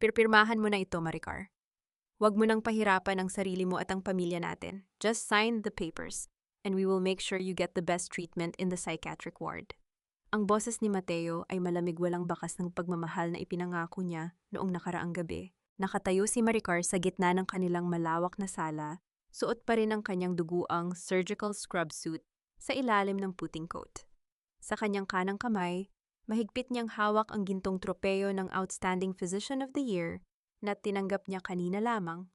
Pirpirmahan mo na ito, Maricar. Huwag mo nang pahirapan ang sarili mo at ang pamilya natin. Just sign the papers, and we will make sure you get the best treatment in the psychiatric ward. Ang boses ni Mateo ay malamig walang bakas ng pagmamahal na ipinangako niya noong nakaraang gabi. Nakatayo si Maricar sa gitna ng kanilang malawak na sala, suot pa rin ang kanyang duguang surgical scrub suit sa ilalim ng puting coat. Sa kanyang kanang kamay, mahigpit niyang hawak ang gintong tropeyo ng Outstanding Physician of the Year na tinanggap niya kanina lamang.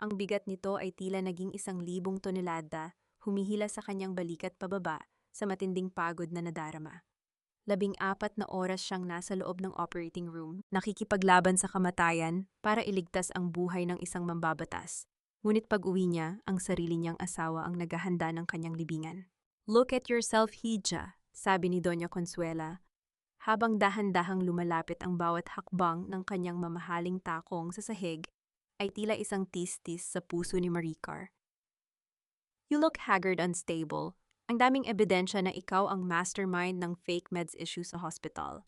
Ang bigat nito ay tila naging 1,000 tonelada, humihila sa kanyang balikat pababa sa matinding pagod na nadarama. 14 na oras siyang nasa loob ng operating room, nakikipaglaban sa kamatayan para iligtas ang buhay ng isang mambabatas. Ngunit pag-uwi niya, ang sarili niyang asawa ang naghahanda ng kanyang libingan. "Look at yourself, Hija," sabi ni Doña Consuela, habang dahan-dahang lumalapit ang bawat hakbang ng kanyang mamahaling takong sa sahig, ay tila isang tistis sa puso ni Maricar. "You look haggard, unstable. Ang daming ebidensya na ikaw ang mastermind ng fake meds issue sa hospital.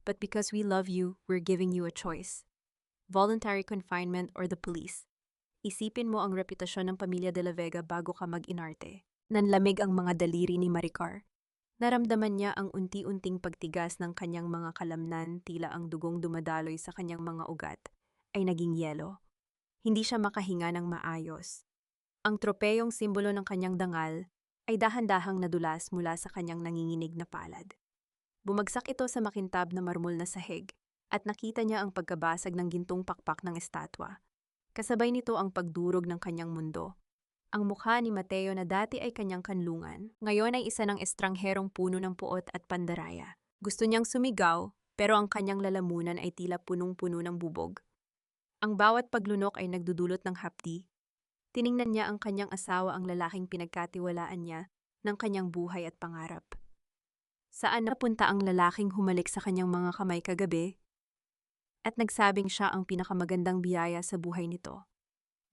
But because we love you, we're giving you a choice. Voluntary confinement or the police. Isipin mo ang reputasyon ng pamilya de la Vega bago ka mag-inarte." Nanlamig ang mga daliri ni Maricar. Naramdaman niya ang unti-unting pagtigas ng kanyang mga kalamnan, tila ang dugong dumadaloy sa kanyang mga ugat ay naging yelo. Hindi siya makahinga ng maayos. Ang tropeyong simbolo ng kanyang dangal ay dahan-dahang nadulas mula sa kanyang nanginginig na palad. Bumagsak ito sa makintab na marmol na sahig at nakita niya ang pagkabasag ng gintong pakpak ng estatwa. Kasabay nito ang pagdurog ng kanyang mundo. Ang mukha ni Mateo na dati ay kanyang kanlungan, ngayon ay isa ng estrangherong puno ng puot at pandaraya. Gusto niyang sumigaw, pero ang kanyang lalamunan ay tila punong-puno ng bubog. Ang bawat paglunok ay nagdudulot ng hapdi. Tiningnan niya ang kanyang asawa, ang lalaking pinagkatiwalaan niya ng kanyang buhay at pangarap. Saan napunta ang lalaking humalik sa kanyang mga kamay kagabi? At nagsabing siya ang pinakamagandang biyaya sa buhay nito.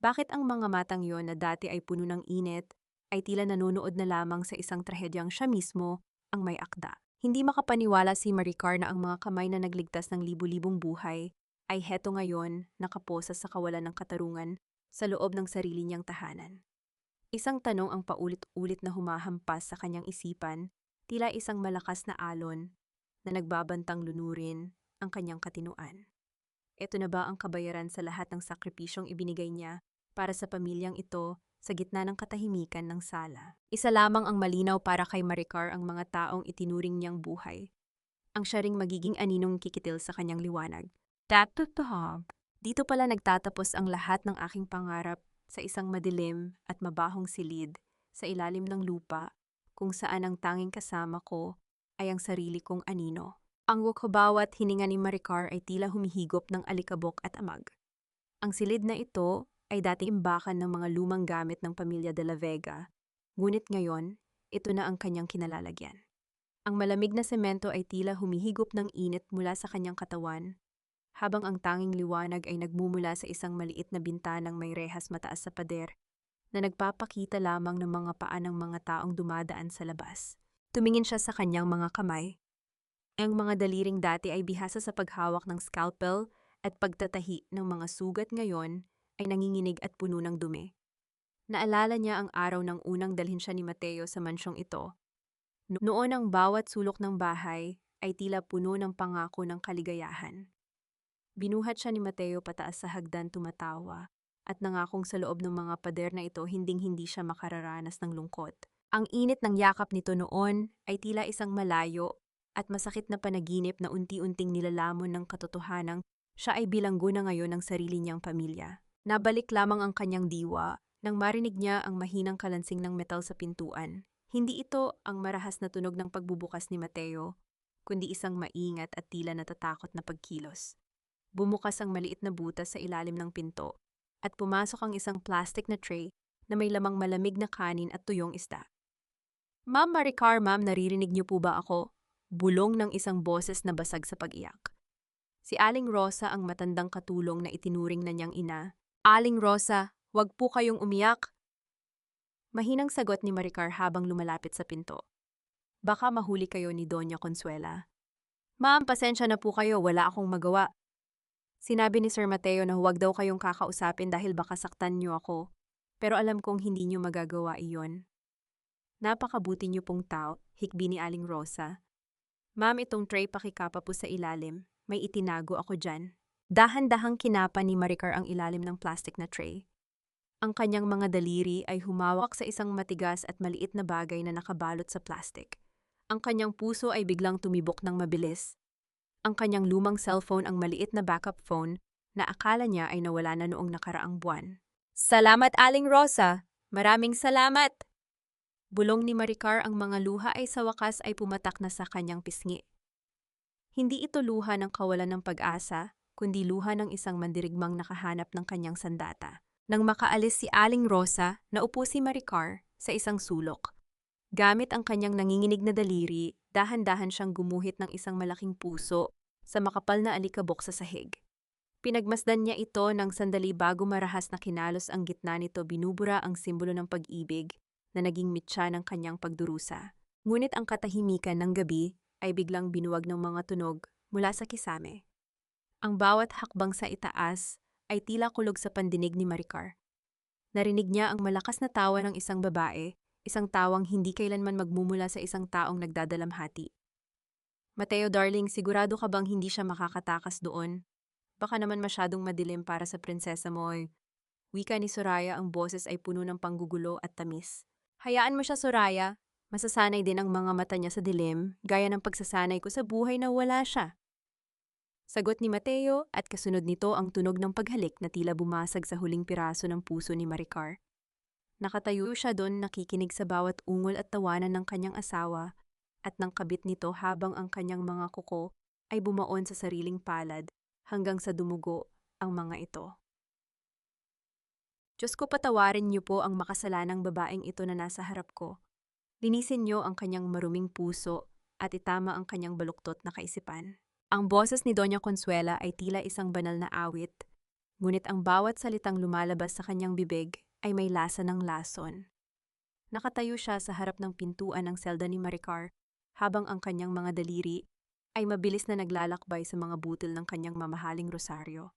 Bakit ang mga matang yon na dati ay puno ng init, ay tila nanonood na lamang sa isang trahedyang siya mismo ang may akda? Hindi makapaniwala si Maricar na ang mga kamay na nagligtas ng libu-libong buhay ay heto ngayon nakaposa sa kawalan ng katarungan sa loob ng sarili niyang tahanan. Isang tanong ang paulit-ulit na humahampas sa kanyang isipan, tila isang malakas na alon na nagbabantang lunurin ang kanyang katinuan. Ito na ba ang kabayaran sa lahat ng sakripisyong ibinigay niya para sa pamilyang ito sa gitna ng katahimikan ng sala? Isa lamang ang malinaw para kay Maricar, ang mga taong itinuring niyang buhay. Ang siya ring magiging aninong kikitil sa kanyang liwanag. Dito pala nagtatapos ang lahat ng aking pangarap, sa isang madilim at mabahong silid sa ilalim ng lupa, kung saan ang tanging kasama ko ay ang sarili kong anino. Ang bawat hininga ni Maricar ay tila humihigop ng alikabok at amag. Ang silid na ito ay dati imbakan ng mga lumang gamit ng pamilya de la Vega, ngunit ngayon, ito na ang kanyang kinalalagyan. Ang malamig na semento ay tila humihigop ng init mula sa kanyang katawan, habang ang tanging liwanag ay nagmumula sa isang maliit na bintanang may rehas mataas sa pader na nagpapakita lamang ng mga paa ng mga taong dumadaan sa labas. Tumingin siya sa kanyang mga kamay. Ang mga daliring dati ay bihasa sa paghawak ng scalpel at pagtatahi ng mga sugat, ngayon ay nanginginig at puno ng dumi. Naalala niya ang araw ng unang dalhin siya ni Mateo sa mansyong ito. Noon ang bawat sulok ng bahay ay tila puno ng pangako ng kaligayahan. Binuhat siya ni Mateo pataas sa hagdan, tumatawa, at nangakong sa loob ng mga pader na ito hinding-hindi siya makararanas ng lungkot. Ang init ng yakap nito noon ay tila isang malayo at masakit na panaginip na unti-unting nilalamon ng katotohanang siya ay bilanggo na ngayon ng sarili niyang pamilya. Nabalik lamang ang kanyang diwa nang marinig niya ang mahinang kalansing ng metal sa pintuan. Hindi ito ang marahas na tunog ng pagbubukas ni Mateo, kundi isang maingat at tila natatakot na pagkilos. Bumukas ang maliit na butas sa ilalim ng pinto at pumasok ang isang plastic na tray na may lamang malamig na kanin at tuyong isda. "Ma'am Maricar, ma'am, naririnig niyo po ba ako?" Bulong ng isang boses na basag sa pag-iyak. Si Aling Rosa ang matandang katulong na itinuring na niyang ina. "Aling Rosa, wag po kayong umiyak." Mahinang sagot ni Maricar habang lumalapit sa pinto. "Baka mahuli kayo ni Doña Consuela." "Ma'am, pasensya na po kayo, wala akong magawa." Sinabi ni Sir Mateo na huwag daw kayong kakausapin dahil baka saktan niyo ako. Pero alam kong hindi niyo magagawa iyon. Napakabuti niyo pong tao, hikbi ni Aling Rosa. Ma'am, itong tray pakikapa po sa ilalim. May itinago ako dyan. Dahan-dahang kinapa ni Maricar ang ilalim ng plastic na tray. Ang kanyang mga daliri ay humawak sa isang matigas at maliit na bagay na nakabalot sa plastic. Ang kanyang puso ay biglang tumibok ng mabilis. Ang kanyang lumang cellphone ang maliit na backup phone na akala niya ay nawala na noong nakaraang buwan. Salamat, Aling Rosa! Maraming salamat! Bulong ni Maricar, ang mga luha ay sa wakas ay pumatak na sa kanyang pisngi. Hindi ito luha ng kawalan ng pag-asa, kundi luha ng isang mandirigmang nakahanap ng kanyang sandata. Nang makaalis si Aling Rosa, naupo si Maricar sa isang sulok. Gamit ang kanyang nanginginig na daliri, dahan-dahan siyang gumuhit ng isang malaking puso sa makapal na alikabok sa sahig. Pinagmasdan niya ito ng sandali bago marahas na kinalos ang gitna nito, binubura ang simbolo ng pag-ibig na naging mitya ng kanyang pagdurusa. Ngunit ang katahimikan ng gabi ay biglang binuwag ng mga tunog mula sa kisame. Ang bawat hakbang sa itaas ay tila kulog sa pandinig ni Maricar. Narinig niya ang malakas na tawa ng isang babae, isang tawang hindi kailanman magmumula sa isang taong nagdadalamhati. Mateo darling, sigurado ka bang hindi siya makakatakas doon? Baka naman masyadong madilim para sa prinsesa mo. Wika ni Soraya, ang boses ay puno ng panggugulo at tamis. Hayaan mo siya, Soraya. Masasanay din ang mga mata niya sa dilim, gaya ng pagsasanay ko sa buhay na wala siya. Sagot ni Mateo, at kasunod nito ang tunog ng paghalik na tila bumasag sa huling piraso ng puso ni Maricar. Nakatayo siya doon, nakikinig sa bawat ungol at tawanan ng kanyang asawa at ng kabit nito habang ang kanyang mga kuko ay bumaon sa sariling palad hanggang sa dumugo ang mga ito. Diyos ko, patawarin niyo po ang makasalanang babaeng ito na nasa harap ko. Linisin niyo ang kanyang maruming puso at itama ang kanyang baluktot na kaisipan. Ang boses ni Doña Consuela ay tila isang banal na awit, ngunit ang bawat salitang lumalabas sa kanyang bibig ay may lasa ng lason. Nakatayo siya sa harap ng pintuan ng selda ni Maricar habang ang kanyang mga daliri ay mabilis na naglalakbay sa mga butil ng kanyang mamahaling rosaryo.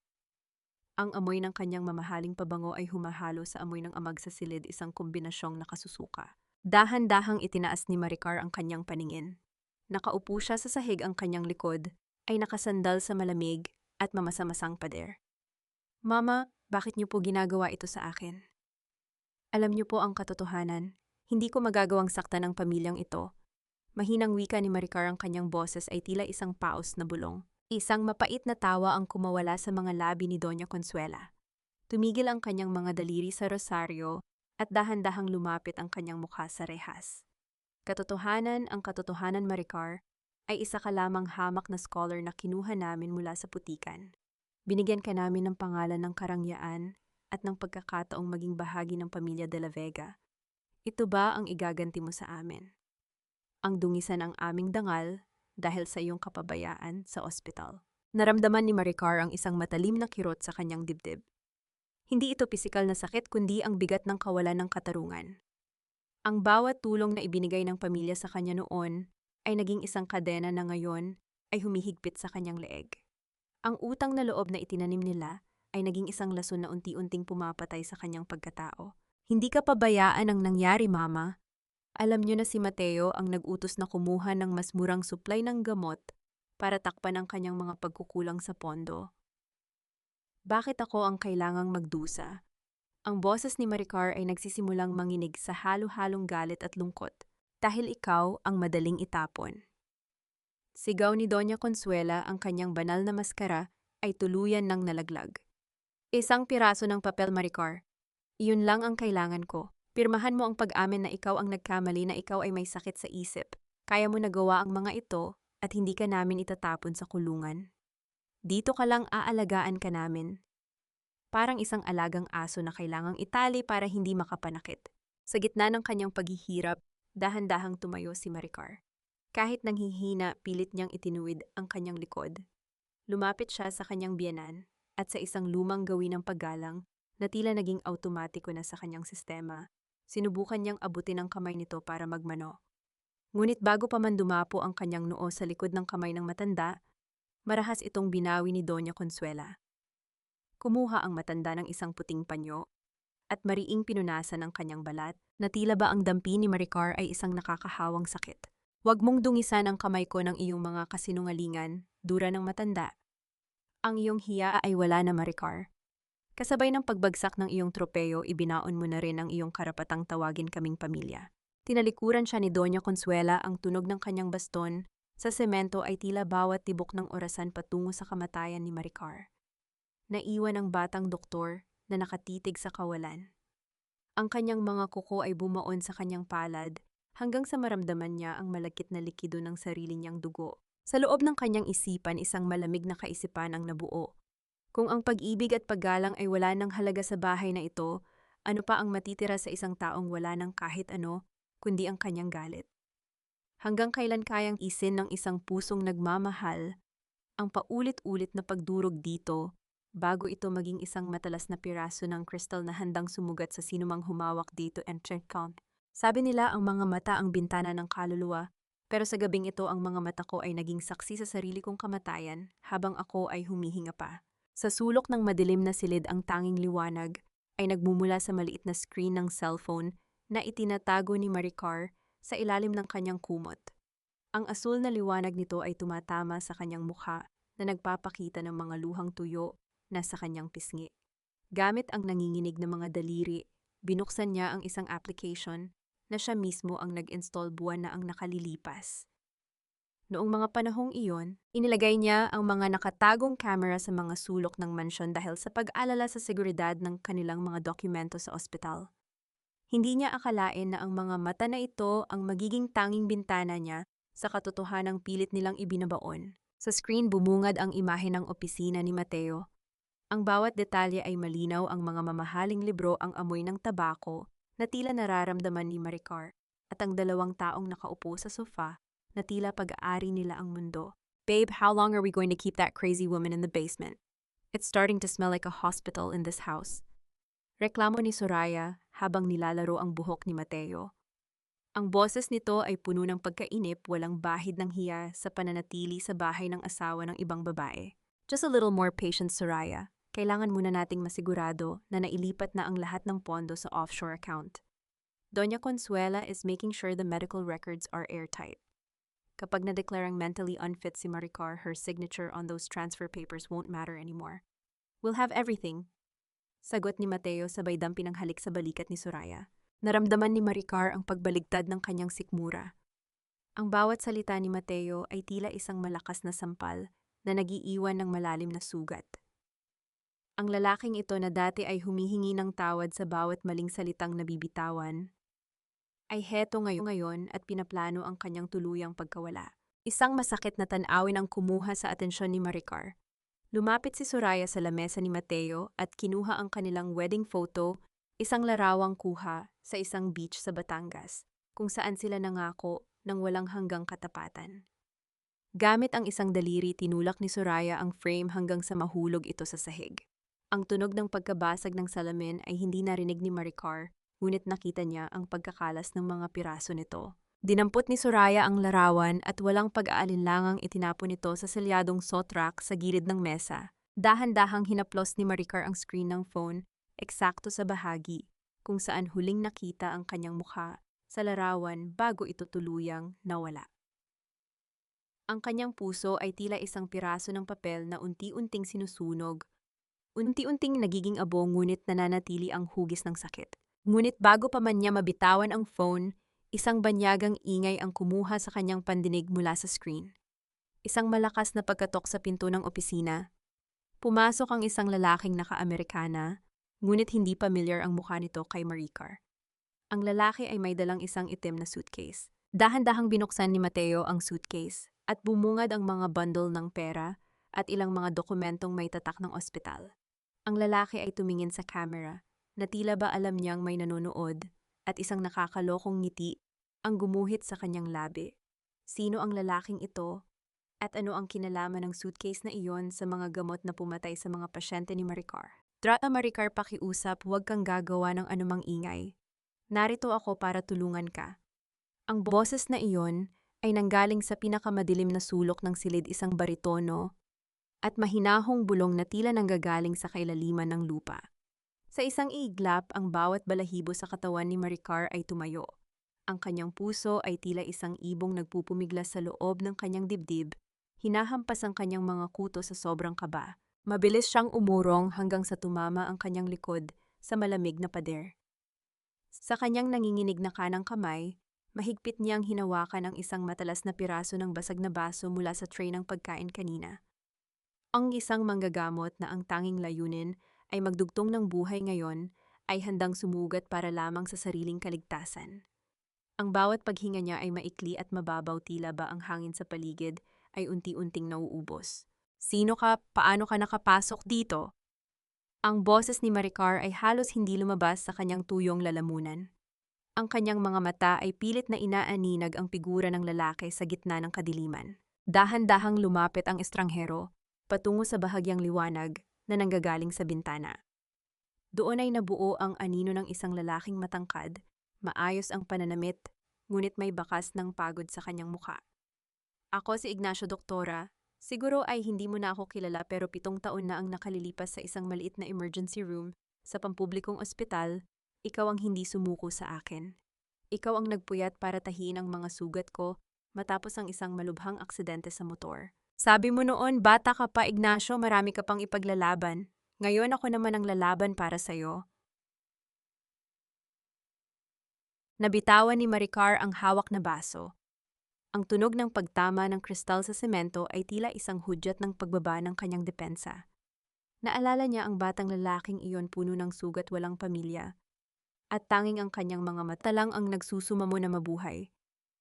Ang amoy ng kanyang mamahaling pabango ay humahalo sa amoy ng amag sa silid, isang kombinasyong nakasusuka. Dahan-dahang itinaas ni Maricar ang kanyang paningin. Nakaupo siya sa sahig, ang kanyang likod ay nakasandal sa malamig at mamasa-masang pader. Mama, bakit niyo po ginagawa ito sa akin? Alam niyo po ang katotohanan, hindi ko magagawang saktan ang pamilyang ito. Mahinang wika ni Maricar, ang kanyang boses ay tila isang paos na bulong. Isang mapait na tawa ang kumawala sa mga labi ni Doña Consuela. Tumigil ang kanyang mga daliri sa rosaryo at dahan-dahang lumapit ang kanyang mukha sa rehas. Katotohanan, ang katotohanan, Maricar, ay isa ka lamang hamak na scholar na kinuha namin mula sa putikan. Binigyan ka namin ng pangalan ng karangyaan at ng pagkakataong maging bahagi ng pamilya de la Vega. Ito ba ang igaganti mo sa amin? Ang dungisan ang aming dangal dahil sa iyong kapabayaan sa ospital. Naramdaman ni Maricar ang isang matalim na kirot sa kanyang dibdib. Hindi ito pisikal na sakit, kundi ang bigat ng kawalan ng katarungan. Ang bawat tulong na ibinigay ng pamilya sa kanya noon ay naging isang kadena na ngayon ay humihigpit sa kanyang leeg. Ang utang na loob na itinanim nila ay naging isang lason na unti-unting pumapatay sa kanyang pagkatao. Hindi ka pabayaan ang nangyari, Mama. Alam niyo na si Mateo ang nag-utos na kumuha ng mas murang supply ng gamot para takpan ang kanyang mga pagkukulang sa pondo. Bakit ako ang kailangang magdusa? Ang boses ni Maricar ay nagsisimulang manginig sa halo-halong galit at lungkot, dahil ikaw ang madaling itapon. Sigaw ni Doña Consuela, ang kanyang banal na maskara ay tuluyan ng nalaglag. Isang piraso ng papel, Maricar. Iyon lang ang kailangan ko. Pirmahan mo ang pag-amin na ikaw ang nagkamali, na ikaw ay may sakit sa isip. Kaya mo nagawa ang mga ito at hindi ka namin itatapon sa kulungan. Dito ka lang, aalagaan ka namin. Parang isang alagang aso na kailangang itali para hindi makapanakit. Sa gitna ng kanyang paghihirap, dahan-dahang tumayo si Maricar. Kahit nanghihina, pilit niyang itinuwid ang kanyang likod. Lumapit siya sa kanyang biyenan at sa isang lumang gawin ng paggalang na tila naging automatiko na sa kanyang sistema, sinubukan niyang abutin ang kamay nito para magmano. Ngunit bago pa man dumapo ang kanyang noo sa likod ng kamay ng matanda, marahas itong binawi ni Doña Consuela. Kumuha ang matanda ng isang puting panyo at mariing pinunasan ang kanyang balat na tila ba ang dampi ni Maricar ay isang nakakahawang sakit. Huwag mong dungisan ang kamay ko ng iyong mga kasinungalingan, dura ng matanda. Ang iyong hiya ay wala na, Maricar. Kasabay ng pagbagsak ng iyong tropeyo, ibinaon mo na rin ang iyong karapatang tawagin kaming pamilya. Tinalikuran siya ni Doña Consuela, ang tunog ng kanyang baston sa semento ay tila bawat tibok ng orasan patungo sa kamatayan ni Maricar. Naiwan ang batang doktor na nakatitig sa kawalan. Ang kanyang mga kuko ay bumaon sa kanyang palad hanggang sa maramdaman niya ang malakit na likido ng sarili niyang dugo. Sa loob ng kanyang isipan, isang malamig na kaisipan ang nabuo. Kung ang pag-ibig at paggalang ay wala ng halaga sa bahay na ito, ano pa ang matitira sa isang taong wala ng kahit ano, kundi ang kanyang galit? Hanggang kailan kayang isin ng isang pusong nagmamahal ang paulit-ulit na pagdurog dito bago ito maging isang matalas na piraso ng kristal na handang sumugat sa sinumang humawak dito and check count? Sabi nila ang mga mata ang bintana ng kaluluwa, pero sa gabing ito ang mga mata ko ay naging saksi sa sarili kong kamatayan habang ako ay humihinga pa. Sa sulok ng madilim na silid, ang tanging liwanag ay nagmumula sa maliit na screen ng cellphone na itinatago ni Maricar sa ilalim ng kanyang kumot. Ang asul na liwanag nito ay tumatama sa kanyang mukha na nagpapakita ng mga luhang tuyo na sa kanyang pisngi. Gamit ang nanginginig na mga daliri, binuksan niya ang isang application na siya mismo ang nag-install buwan na ang nakalilipas. Noong mga panahong iyon, inilagay niya ang mga nakatagong camera sa mga sulok ng mansyon dahil sa pag-alala sa seguridad ng kanilang mga dokumento sa ospital. Hindi niya akalain na ang mga mata na ito ang magiging tanging bintana niya sa katotohanang pilit nilang ibinabaon. Sa screen bumungad ang imahe ng opisina ni Mateo. Ang bawat detalye ay malinaw, ang mga mamahaling libro, ang amoy ng tabako na tila nararamdaman ni Maricar, at ang dalawang taong nakaupo sa sofa na tila pag-aari nila ang mundo. Babe, how long are we going to keep that crazy woman in the basement? It's starting to smell like a hospital in this house. Reklamo ni Soraya habang nilalaro ang buhok ni Mateo. Ang boses nito ay puno ng pagkainip, walang bahid ng hiya sa pananatili sa bahay ng asawa ng ibang babae. Just a little more patience, Soraya. Kailangan muna nating masigurado na nailipat na ang lahat ng pondo sa offshore account. Doña Consuela is making sure the medical records are airtight. Kapag na-declarang mentally unfit si Maricar, her signature on those transfer papers won't matter anymore. We'll have everything. Sagot ni Mateo sabay dampi ng halik sa balikat ni Soraya. Naramdaman ni Maricar ang pagbaligtad ng kanyang sikmura. Ang bawat salita ni Mateo ay tila isang malakas na sampal na nagiiwan ng malalim na sugat. Ang lalaking ito na dati ay humihingi ng tawad sa bawat maling salitang nabibitawan, ay heto ngayon at pinaplano ang kanyang tuluyang pagkawala. Isang masakit na tanawin ang kumuha sa atensyon ni Maricar. Lumapit si Soraya sa lamesa ni Mateo at kinuha ang kanilang wedding photo, isang larawang kuha sa isang beach sa Batangas, kung saan sila nangako ng walang hanggang katapatan. Gamit ang isang daliri, tinulak ni Soraya ang frame hanggang sa mahulog ito sa sahig. Ang tunog ng pagkabasag ng salamin ay hindi narinig ni Maricar, ngunit nakita niya ang pagkakalas ng mga piraso nito. Dinampot ni Soraya ang larawan at walang pag-aalinlangang itinapon ito sa selyadong sotrak sa gilid ng mesa. Dahan-dahang hinaplos ni Maricar ang screen ng phone, eksakto sa bahagi kung saan huling nakita ang kanyang mukha sa larawan bago ito tuluyang nawala. Ang kanyang puso ay tila isang piraso ng papel na unti-unting sinusunog. Unti-unting nagiging abo, ngunit nananatili ang hugis ng sakit. Ngunit bago pa man niya mabitawan ang phone, isang banyagang ingay ang kumuha sa kanyang pandinig mula sa screen. Isang malakas na pagkatok sa pinto ng opisina. Pumasok ang isang lalaking naka-Amerikana, ngunit hindi pamilyar ang mukha nito kay Maricar. Ang lalaki ay may dalang isang itim na suitcase. Dahan-dahang binuksan ni Mateo ang suitcase at bumungad ang mga bundle ng pera at ilang mga dokumentong may tatak ng ospital. Ang lalaki ay tumingin sa camera na tila ba alam niyang may nanonood, at isang nakakalokong ngiti ang gumuhit sa kanyang labi. Sino ang lalaking ito at ano ang kinalaman ng suitcase na iyon sa mga gamot na pumatay sa mga pasyente ni Maricar? Drata Maricar, pakiusap, huwag kang gagawa ng anumang ingay. Narito ako para tulungan ka. Ang boses na iyon ay nanggaling sa pinakamadilim na sulok ng silid, isang baritono at mahinahong bulong na tila nanggagaling sa kailaliman ng lupa. Sa isang iglap, ang bawat balahibo sa katawan ni Maricar ay tumayo. Ang kanyang puso ay tila isang ibong nagpupumiglas sa loob ng kanyang dibdib, hinahampas ang kanyang mga kuto sa sobrang kaba. Mabilis siyang umurong hanggang sa tumama ang kanyang likod sa malamig na pader. Sa kanyang nanginginig na kanang kamay, mahigpit niyang hinawakan ang isang matalas na piraso ng basag na baso mula sa tray ng pagkain kanina. Ang isang manggagamot na ang tanging layunin ay magdugtong ng buhay ngayon ay handang sumugat para lamang sa sariling kaligtasan. Ang bawat paghinga niya ay maikli at mababaw, tila ba ang hangin sa paligid ay unti-unting nauubos. Sino ka? Paano ka nakapasok dito? Ang boses ni Maricar ay halos hindi lumabas sa kanyang tuyong lalamunan. Ang kanyang mga mata ay pilit na inaaninag ang figura ng lalaki sa gitna ng kadiliman. Dahan-dahang lumapit ang estranghero, patungo sa bahagyang liwanag na nanggagaling sa bintana. Doon ay nabuo ang anino ng isang lalaking matangkad, maayos ang pananamit, ngunit may bakas ng pagod sa kanyang muka. Ako si Ignacio, Doktora. Siguro ay hindi mo na ako kilala, pero 7 taon na ang nakalilipas sa isang maliit na emergency room sa pampublikong ospital. Ikaw ang hindi sumuko sa akin. Ikaw ang nagpuyat para tahiin ang mga sugat ko matapos ang isang malubhang aksidente sa motor. Sabi mo noon, bata ka pa, Ignacio, marami ka pang ipaglalaban. Ngayon ako naman ang lalaban para sa'yo. Nabitawan ni Maricar ang hawak na baso. Ang tunog ng pagtama ng kristal sa semento ay tila isang hudyat ng pagbaba ng kanyang depensa. Naalala niya ang batang lalaking iyon, puno ng sugat, walang pamilya. At tanging ang kanyang mga mata lang ang nagsusumamo na mabuhay.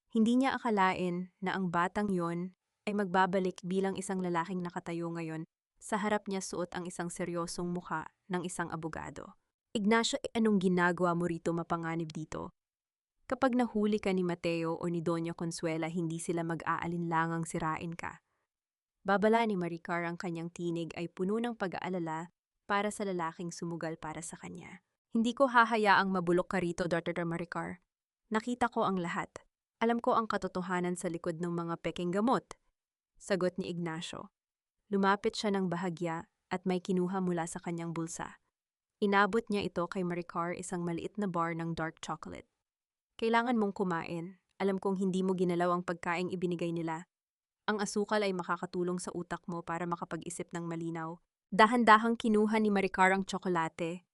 Hindi niya akalain na ang batang iyon ay magbabalik bilang isang lalaking nakatayo ngayon. Sa harap niya suot ang isang seryosong mukha ng isang abogado. Ignacio, anong ginagawa mo rito? Mapanganib dito. Kapag nahuli ka ni Mateo o ni Doña Consuela, hindi sila mag-aalinlangang sirain ka. Babala ni Maricar, ang kanyang tinig ay puno ng pag-aalala para sa lalaking sumugal para sa kanya. Hindi ko hahayaang mabulok ka rito, Dr. Maricar. Nakita ko ang lahat. Alam ko ang katotohanan sa likod ng mga peking gamot. Sagot ni Ignacio. Lumapit siya ng bahagya at may kinuha mula sa kanyang bulsa. Inabot niya ito kay Maricar, isang maliit na bar ng dark chocolate. Kailangan mong kumain. Alam kong hindi mo ginalaw ang pagkaing ibinigay nila. Ang asukal ay makakatulong sa utak mo para makapag-isip ng malinaw. Dahan-dahang kinuha ni Maricar ang tsokolate.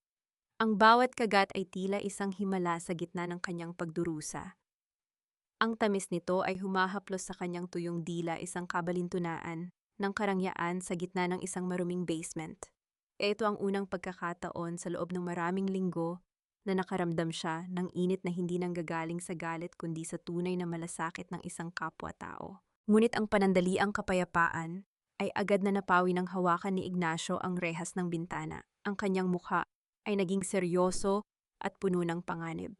Ang bawat kagat ay tila isang himala sa gitna ng kanyang pagdurusa. Ang tamis nito ay humahaplos sa kanyang tuyong dila, isang kabalintunaan ng karangyaan sa gitna ng isang maruming basement. Ito ang unang pagkakataon sa loob ng maraming linggo na nakaramdam siya ng init na hindi nanggagaling sa galit kundi sa tunay na malasakit ng isang kapwa-tao. Ngunit ang panandaliang kapayapaan ay agad na napawi ng hawakan ni Ignacio ang rehas ng bintana. Ang kanyang mukha ay naging seryoso at puno ng panganib.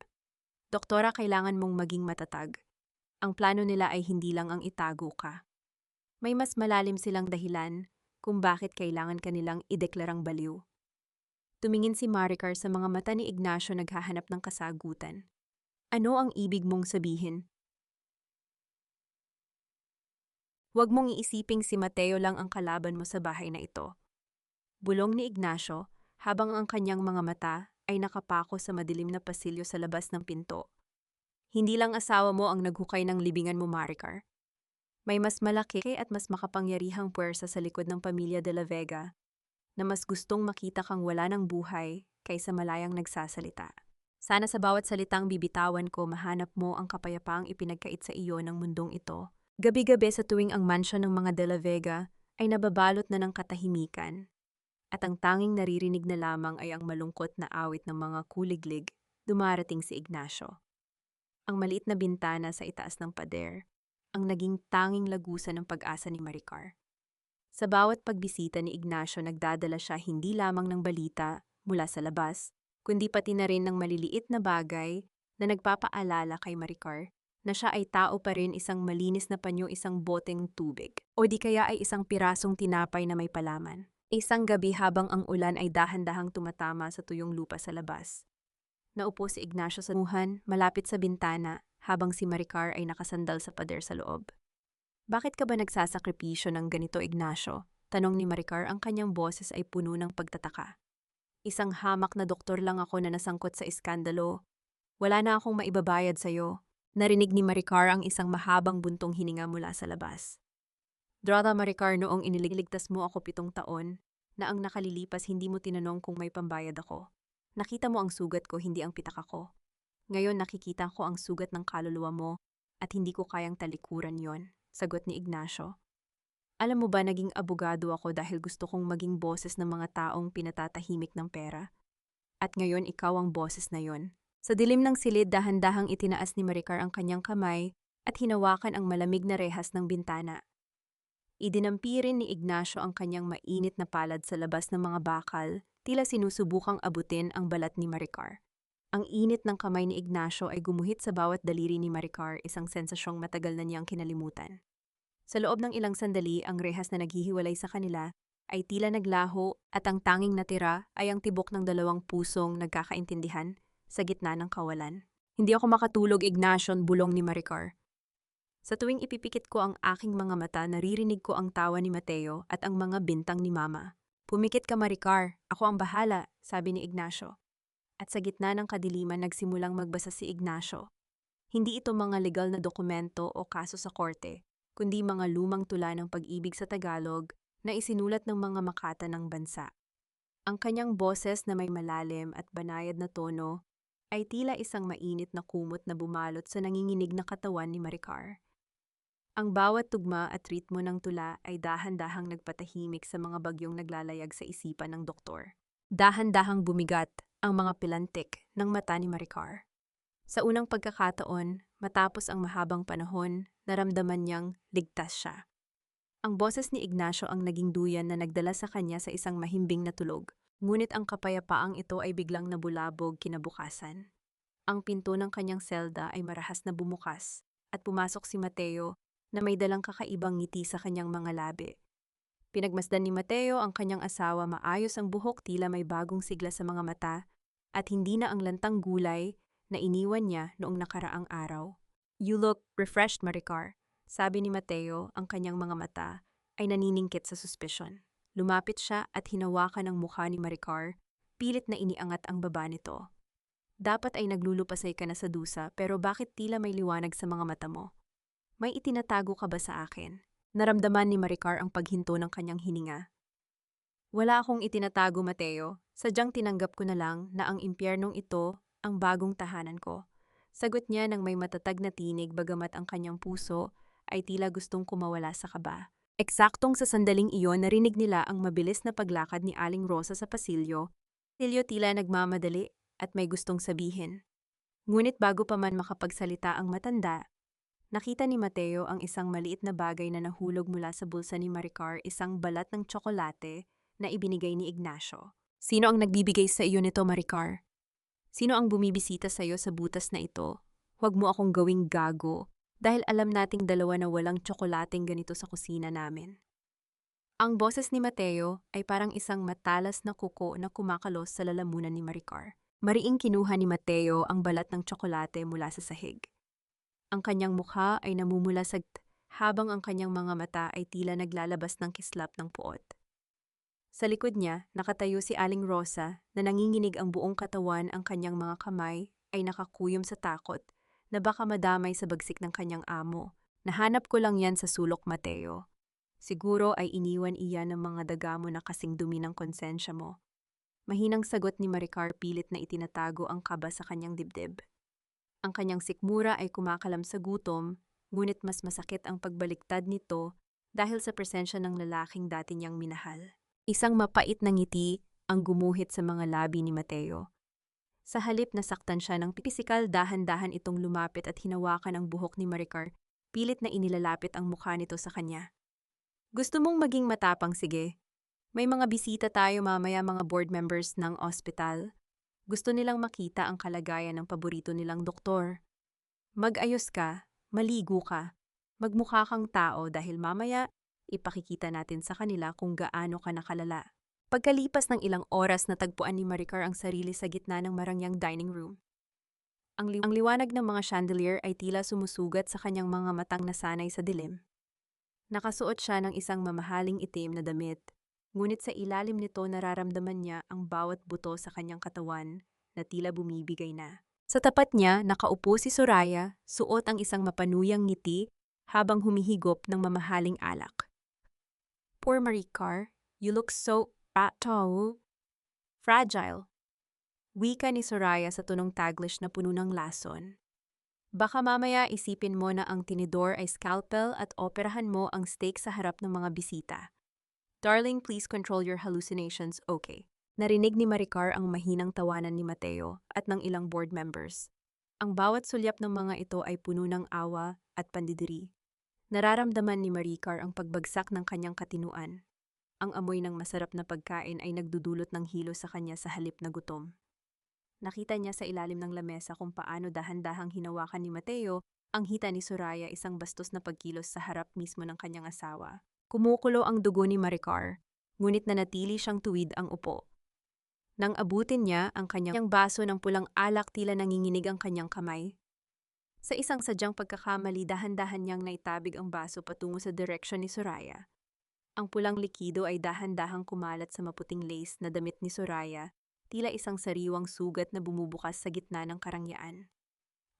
Doktora, kailangan mong maging matatag. Ang plano nila ay hindi lang ang itago ka. May mas malalim silang dahilan kung bakit kailangan kanilang ideklarang baliw. Tumingin si Maricar sa mga mata ni Ignacio, naghahanap ng kasagutan. Ano ang ibig mong sabihin? Huwag mong iisiping si Mateo lang ang kalaban mo sa bahay na ito. Bulong ni Ignacio habang ang kanyang mga mata ay nakapako sa madilim na pasilyo sa labas ng pinto. Hindi lang asawa mo ang naghukay ng libingan mo, Maricar. May mas malaki at mas makapangyarihang puwersa sa likod ng pamilya de la Vega na mas gustong makita kang wala ng buhay kaysa malayang nagsasalita. Sana sa bawat salitang bibitawan ko, mahanap mo ang kapayapaang ipinagkait sa iyo ng mundong ito. Gabi-gabi sa tuwing ang mansyon ng mga de la Vega ay nababalot na ng katahimikan, at ang tanging naririnig na lamang ay ang malungkot na awit ng mga kuliglig. Dumarating si Ignacio. Ang maliit na bintana sa itaas ng pader ang naging tanging lagusan ng pag-asa ni Maricar. Sa bawat pagbisita ni Ignacio, nagdadala siya hindi lamang ng balita mula sa labas, kundi pati na rin ng maliliit na bagay na nagpapaalala kay Maricar na siya ay tao pa rin, isang malinis na panyo, isang boteng tubig, o di kaya ay isang pirasong tinapay na may palaman. Isang gabi habang ang ulan ay dahan-dahang tumatama sa tuyong lupa sa labas. Naupo si Ignacio sa muhan, malapit sa bintana, habang si Maricar ay nakasandal sa pader sa loob. Bakit ka ba nagsasakripisyo ng ganito, Ignacio? Tanong ni Maricar, ang kanyang boses ay puno ng pagtataka. Isang hamak na doktor lang ako na nasangkot sa iskandalo. Wala na akong maibabayad sa'yo. Narinig ni Maricar ang isang mahabang buntong hininga mula sa labas. Drada Maricar, noong iniligtas mo ako 7 taon, na ang nakalilipas hindi mo tinanong kung may pambayad ako. Nakita mo ang sugat ko, hindi ang pitaka ko. Ngayon nakikita ko ang sugat ng kaluluwa mo at hindi ko kayang talikuran yon, sagot ni Ignacio. Alam mo ba, naging abogado ako dahil gusto kong maging boses ng mga taong pinatatahimik ng pera. At ngayon ikaw ang boses na yon. Sa dilim ng silid, dahan-dahang itinaas ni Maricar ang kanyang kamay at hinawakan ang malamig na rehas ng bintana. Idinampi rin ni Ignacio ang kanyang mainit na palad sa labas ng mga bakal, tila sinusubukang abutin ang balat ni Maricar. Ang init ng kamay ni Ignacio ay gumuhit sa bawat daliri ni Maricar, isang sensasyong matagal na niyang kinalimutan. Sa loob ng ilang sandali, ang rehas na naghihiwalay sa kanila ay tila naglaho at ang tanging natira ay ang tibok ng dalawang pusong nagkakaintindihan sa gitna ng kawalan. Hindi ako makatulog, Ignacio, bulong ni Maricar. Sa tuwing ipipikit ko ang aking mga mata, naririnig ko ang tawa ni Mateo at ang mga bintang ni Mama. Pumikit ka, Maricar. Ako ang bahala, sabi ni Ignacio. At sa gitna ng kadiliman, nagsimulang magbasa si Ignacio. Hindi ito mga legal na dokumento o kaso sa korte, kundi mga lumang tula ng pag-ibig sa Tagalog na isinulat ng mga makata ng bansa. Ang kanyang boses na may malalim at banayad na tono ay tila isang mainit na kumot na bumalot sa nanginginig na katawan ni Maricar. Ang bawat tugma at ritmo ng tula ay dahan-dahang nagpatahimik sa mga bagyong naglalayag sa isipan ng doktor. Dahan-dahang bumigat ang mga pilantik ng mata ni Maricar. Sa unang pagkakataon, matapos ang mahabang panahon, naramdaman niyang ligtas siya. Ang boses ni Ignacio ang naging duyan na nagdala sa kanya sa isang mahimbing na tulog. Ngunit ang kapayapaang ito ay biglang nabulabog kinabukasan. Ang pinto ng kanyang selda ay marahas na bumukas at pumasok si Mateo na may dalang kakaibang ngiti sa kanyang mga labi. Pinagmasdan ni Mateo ang kanyang asawa, maayos ang buhok, tila may bagong sigla sa mga mata at hindi na ang lantang gulay na iniwan niya noong nakaraang araw. You look refreshed, Maricar, sabi ni Mateo, ang kanyang mga mata ay naniningkit sa suspicion. Lumapit siya at hinawakan ang mukha ni Maricar, pilit na iniangat ang baba nito. Dapat ay naglulupasay ka na sa dusa, pero bakit tila may liwanag sa mga mata mo? May itinatago ka ba sa akin? Naramdaman ni Maricar ang paghinto ng kanyang hininga. Wala akong itinatago, Mateo. Sadyang tinanggap ko na lang na ang impyernong ito ang bagong tahanan ko. Sagot niya nang may matatag na tinig, bagamat ang kanyang puso ay tila gustong kumawala sa kaba. Eksaktong sa sandaling iyon, narinig nila ang mabilis na paglakad ni Aling Rosa sa pasilyo. Pasilyo tila nagmamadali at may gustong sabihin. Ngunit bago pa man makapagsalita ang matanda, nakita ni Mateo ang isang maliit na bagay na nahulog mula sa bulsa ni Maricar, isang balat ng tsokolate na ibinigay ni Ignacio. Sino ang nagbibigay sa iyo nito, Maricar? Sino ang bumibisita sa iyo sa butas na ito? Huwag mo akong gawing gago dahil alam nating dalawa na walang tsokolating ganito sa kusina namin. Ang boses ni Mateo ay parang isang matalas na kuko na kumakalos sa lalamunan ni Maricar. Mariing kinuha ni Mateo ang balat ng tsokolate mula sa sahig. Ang kanyang mukha ay namumulasag habang ang kanyang mga mata ay tila naglalabas ng kislap ng puot. Sa likod niya, nakatayo si Aling Rosa na nanginginig ang buong katawan, ang kanyang mga kamay ay nakakuyom sa takot na baka madamay sa bagsik ng kanyang amo. Nahanap ko lang yan sa sulok, Mateo. Siguro ay iniwan iyan ng mga dagamo na kasing dumi ng konsensya mo. Mahinang sagot ni Maricar, pilit na itinatago ang kaba sa kanyang dibdib. Ang kanyang sikmura ay kumakalam sa gutom, ngunit mas masakit ang pagbaliktad nito dahil sa presensya ng lalaking dati niyang minahal. Isang mapait na ngiti ang gumuhit sa mga labi ni Mateo. Sa halip na saktan siya ng pisikal, dahan-dahan itong lumapit at hinawakan ang buhok ni Maricar, pilit na inilalapit ang mukha nito sa kanya. Gusto mong maging matapang, sige. May mga bisita tayo mamaya, mga board members ng ospital. Gusto nilang makita ang kalagayan ng paborito nilang doktor. Mag-ayos ka, maligo ka, magmukha kang tao dahil mamaya ipakikita natin sa kanila kung gaano ka nakalala. Pagkalipas ng ilang oras, natagpuan ni Maricar ang sarili sa gitna ng marangyang dining room. Ang liwanag ng mga chandelier ay tila sumusugat sa kanyang mga matang nasanay sa dilim. Nakasuot siya ng isang mamahaling itim na damit, ngunit sa ilalim nito nararamdaman niya ang bawat buto sa kanyang katawan na tila bumibigay na. Sa tapat niya, nakaupo si Soraya, suot ang isang mapanuyang ngiti habang humihigop ng mamahaling alak. Poor Maricar, you look so fragile. Wika ni Soraya sa tunong Taglish na puno ng lason. Baka mamaya isipin mo na ang tinidor ay scalpel at operahan mo ang steak sa harap ng mga bisita. Darling, please control your hallucinations, okay? Narinig ni Maricar ang mahinang tawanan ni Mateo at ng ilang board members. Ang bawat sulyap ng mga ito ay puno ng awa at pandidiri. Nararamdaman ni Maricar ang pagbagsak ng kanyang katinuan. Ang amoy ng masarap na pagkain ay nagdudulot ng hilo sa kanya sa halip na gutom. Nakita niya sa ilalim ng lamesa kung paano dahan-dahang hinawakan ni Mateo ang hita ni Soraya, isang bastos na pagkilos sa harap mismo ng kanyang asawa. Kumukulo ang dugo ni Maricar, ngunit nanatili siyang tuwid ang upo. Nang abutin niya ang kanyang baso ng pulang alak, tila nanginginig ang kanyang kamay. Sa isang sadyang pagkakamali, dahan-dahan niyang naitabig ang baso patungo sa direksyon ni Soraya. Ang pulang likido ay dahan-dahang kumalat sa maputing lace na damit ni Soraya, tila isang sariwang sugat na bumubukas sa gitna ng karangyaan.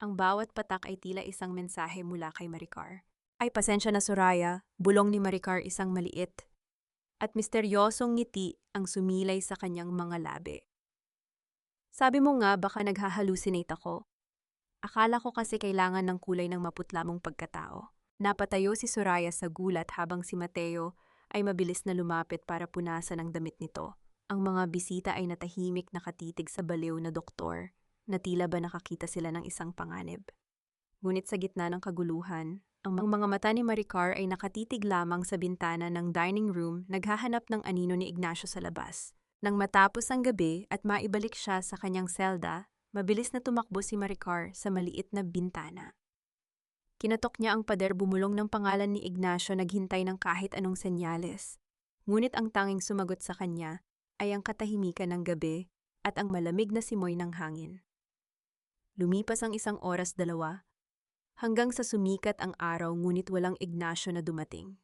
Ang bawat patak ay tila isang mensahe mula kay Maricar. Ay, pasensya na Soraya, bulong ni Maricar, isang maliit at misteryosong ngiti ang sumilay sa kanyang mga labi. Sabi mo nga baka naghahalusinate ako. Akala ko kasi kailangan ng kulay ng maputla mong pagkatao. Napatayo si Soraya sa gulat habang si Mateo ay mabilis na lumapit para punasan ang damit nito. Ang mga bisita ay natahimik nakatitig sa baliw na doktor, na tila ba nakakita sila ng isang panganib. Ngunit sa gitna ng kaguluhan, ang mga mata ni Maricar ay nakatitig lamang sa bintana ng dining room, naghahanap ng anino ni Ignacio sa labas. Nang matapos ang gabi at maibalik siya sa kanyang selda, mabilis na tumakbo si Maricar sa maliit na bintana. Kinatok niya ang pader, bumulong ng pangalan ni Ignacio, naghintay ng kahit anong senyales. Ngunit ang tanging sumagot sa kanya ay ang katahimikan ng gabi at ang malamig na simoy ng hangin. Lumipas ang 1 oras, 2, hanggang sa sumikat ang araw, ngunit walang Ignacio na dumating.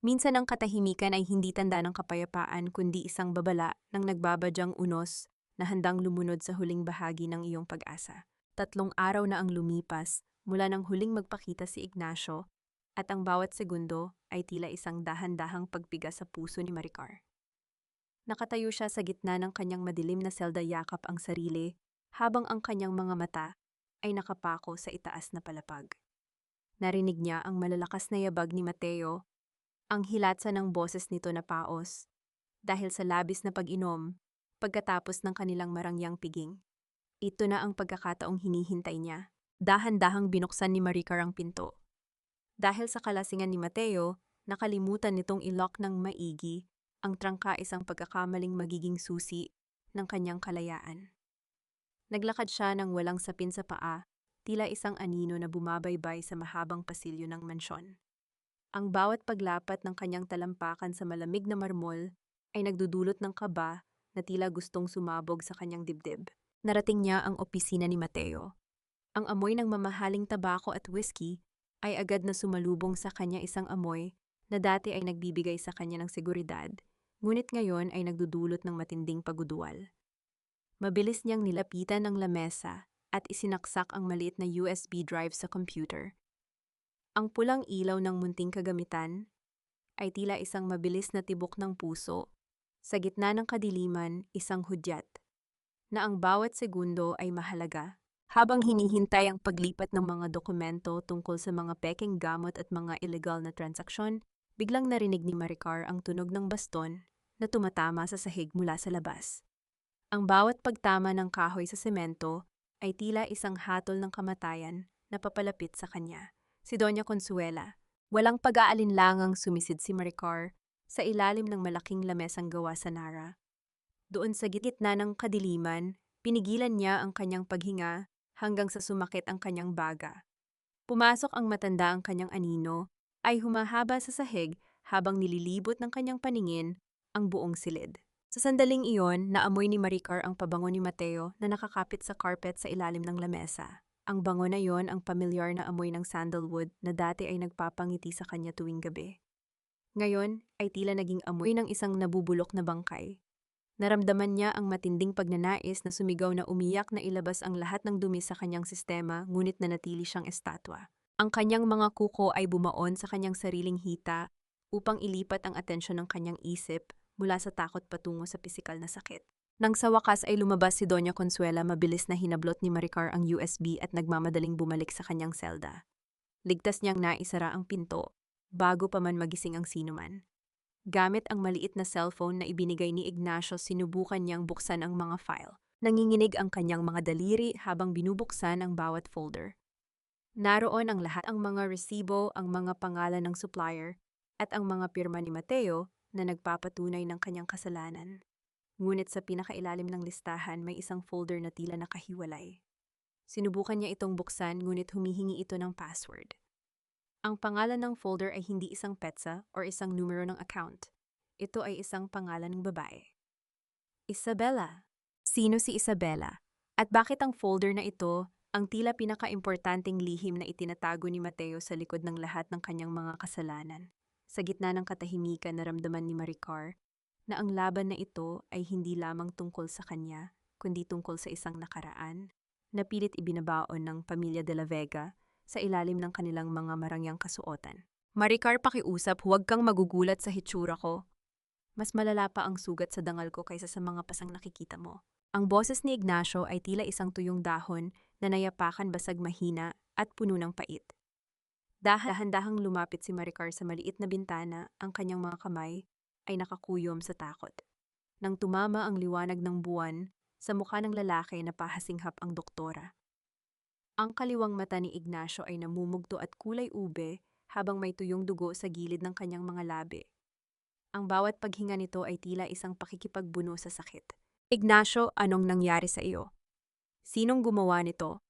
Minsan ang katahimikan ay hindi tanda ng kapayapaan kundi isang babala ng nagbabadyang unos na handang lumunod sa huling bahagi ng iyong pag-asa. 3 araw na ang lumipas mula nang huling magpakita si Ignacio at ang bawat segundo ay tila isang dahan-dahang pagpiga sa puso ni Maricar. Nakatayo siya sa gitna ng kanyang madilim na selda, yakap ang sarili habang ang kanyang mga mata ay nakapako sa itaas na palapag. Narinig niya ang malalakas na yabag ni Mateo, ang hilatsa ng boses nito na paos dahil sa labis na pag-inom pagkatapos ng kanilang marangyang piging. Ito na ang pagkakataong hinihintay niya. Dahan-dahang binuksan ni Maricar ang pinto. Dahil sa kalasingan ni Mateo, nakalimutan nitong i-lock ng maigi ang trangka, isang pagkakamaling magiging susi ng kanyang kalayaan. Naglakad siya ng walang sapin sa paa, tila isang anino na bumabaybay sa mahabang pasilyo ng mansyon. Ang bawat paglapat ng kanyang talampakan sa malamig na marmol ay nagdudulot ng kaba na tila gustong sumabog sa kanyang dibdib. Narating niya ang opisina ni Mateo. Ang amoy ng mamahaling tabako at whiskey ay agad na sumalubong sa kanya, isang amoy na dati ay nagbibigay sa kanya ng seguridad, ngunit ngayon ay nagdudulot ng matinding paguduwal. Mabilis niyang nilapitan ang lamesa at isinaksak ang maliit na USB drive sa computer. Ang pulang ilaw ng munting kagamitan ay tila isang mabilis na tibok ng puso. Sa gitna ng kadiliman, isang hudyat na ang bawat segundo ay mahalaga. Habang hinihintay ang paglipat ng mga dokumento tungkol sa mga pekeng gamot at mga illegal na transaksyon, biglang narinig ni Maricar ang tunog ng baston na tumatama sa sahig mula sa labas. Ang bawat pagtama ng kahoy sa semento ay tila isang hatol ng kamatayan na papalapit sa kanya. Si Doña Consuela. Walang pag-aalinlangang sumisid si Maricar sa ilalim ng malaking lamesang gawa sa Nara. Doon sa gitna ng kadiliman, pinigilan niya ang kanyang paghinga hanggang sa sumakit ang kanyang baga. Pumasok ang matanda, ang kanyang anino ay humahaba sa sahig habang nililibot ng kanyang paningin ang buong silid. Sa sandaling iyon, naamoy ni Maricar ang pabango ni Mateo na nakakapit sa carpet sa ilalim ng lamesa. Ang bango na yon ang pamilyar na amoy ng sandalwood na dati ay nagpapangiti sa kanya tuwing gabi. Ngayon ay tila naging amoy ng isang nabubulok na bangkay. Naramdaman niya ang matinding pagnanais na sumigaw na umiyak na ilabas ang lahat ng dumi sa kanyang sistema ngunit nanatili siyang estatwa. Ang kanyang mga kuko ay bumaon sa kanyang sariling hita upang ilipat ang atensyon ng kanyang isip mula sa takot patungo sa pisikal na sakit. Nang sa wakas ay lumabas si Doña Consuela, mabilis na hinablot ni Maricar ang USB at nagmamadaling bumalik sa kanyang selda. Ligtas niyang naisara ang pinto bago pa man magising ang sinuman. Gamit ang maliit na cellphone na ibinigay ni Ignacio, sinubukan niyang buksan ang mga file. Nanginginig ang kanyang mga daliri habang binubuksan ang bawat folder. Naroon ang lahat, ang mga resibo, ang mga pangalan ng supplier, at ang mga pirma ni Mateo na nagpapatunay ng kanyang kasalanan. Ngunit sa pinakailalim ng listahan may isang folder na tila nakahiwalay. Sinubukan niya itong buksan ngunit humihingi ito ng password. Ang pangalan ng folder ay hindi isang petsa or isang numero ng account. Ito ay isang pangalan ng babae. Isabella. Sino si Isabella? At bakit ang folder na ito ang tila pinaka-importanting lihim na itinatago ni Mateo sa likod ng lahat ng kanyang mga kasalanan? Sa gitna ng katahimikan, naramdaman ni Maricar na ang laban na ito ay hindi lamang tungkol sa kanya, kundi tungkol sa isang nakaraan na pilit ibinabaon ng pamilya de la Vega sa ilalim ng kanilang mga marangyang kasuotan. Maricar, pakiusap, huwag kang magugulat sa hitsura ko. Mas malala pa ang sugat sa dangal ko kaysa sa mga pasang nakikita mo. Ang boses ni Ignacio ay tila isang tuyong dahon na nayapakan, basag, mahina at puno ng pait. Dahan-dahang lumapit si Maricar sa maliit na bintana, ang kanyang mga kamay ay nakakuyom sa takot. Nang tumama ang liwanag ng buwan sa mukha ng lalaki na pahasinghap ang doktora. Ang kaliwang mata ni Ignacio ay namumugto at kulay ube habang may tuyong dugo sa gilid ng kanyang mga labi. Ang bawat paghinga nito ay tila isang pakikipagbuno sa sakit. Ignacio, anong nangyari sa iyo? Sinong gumawa nito?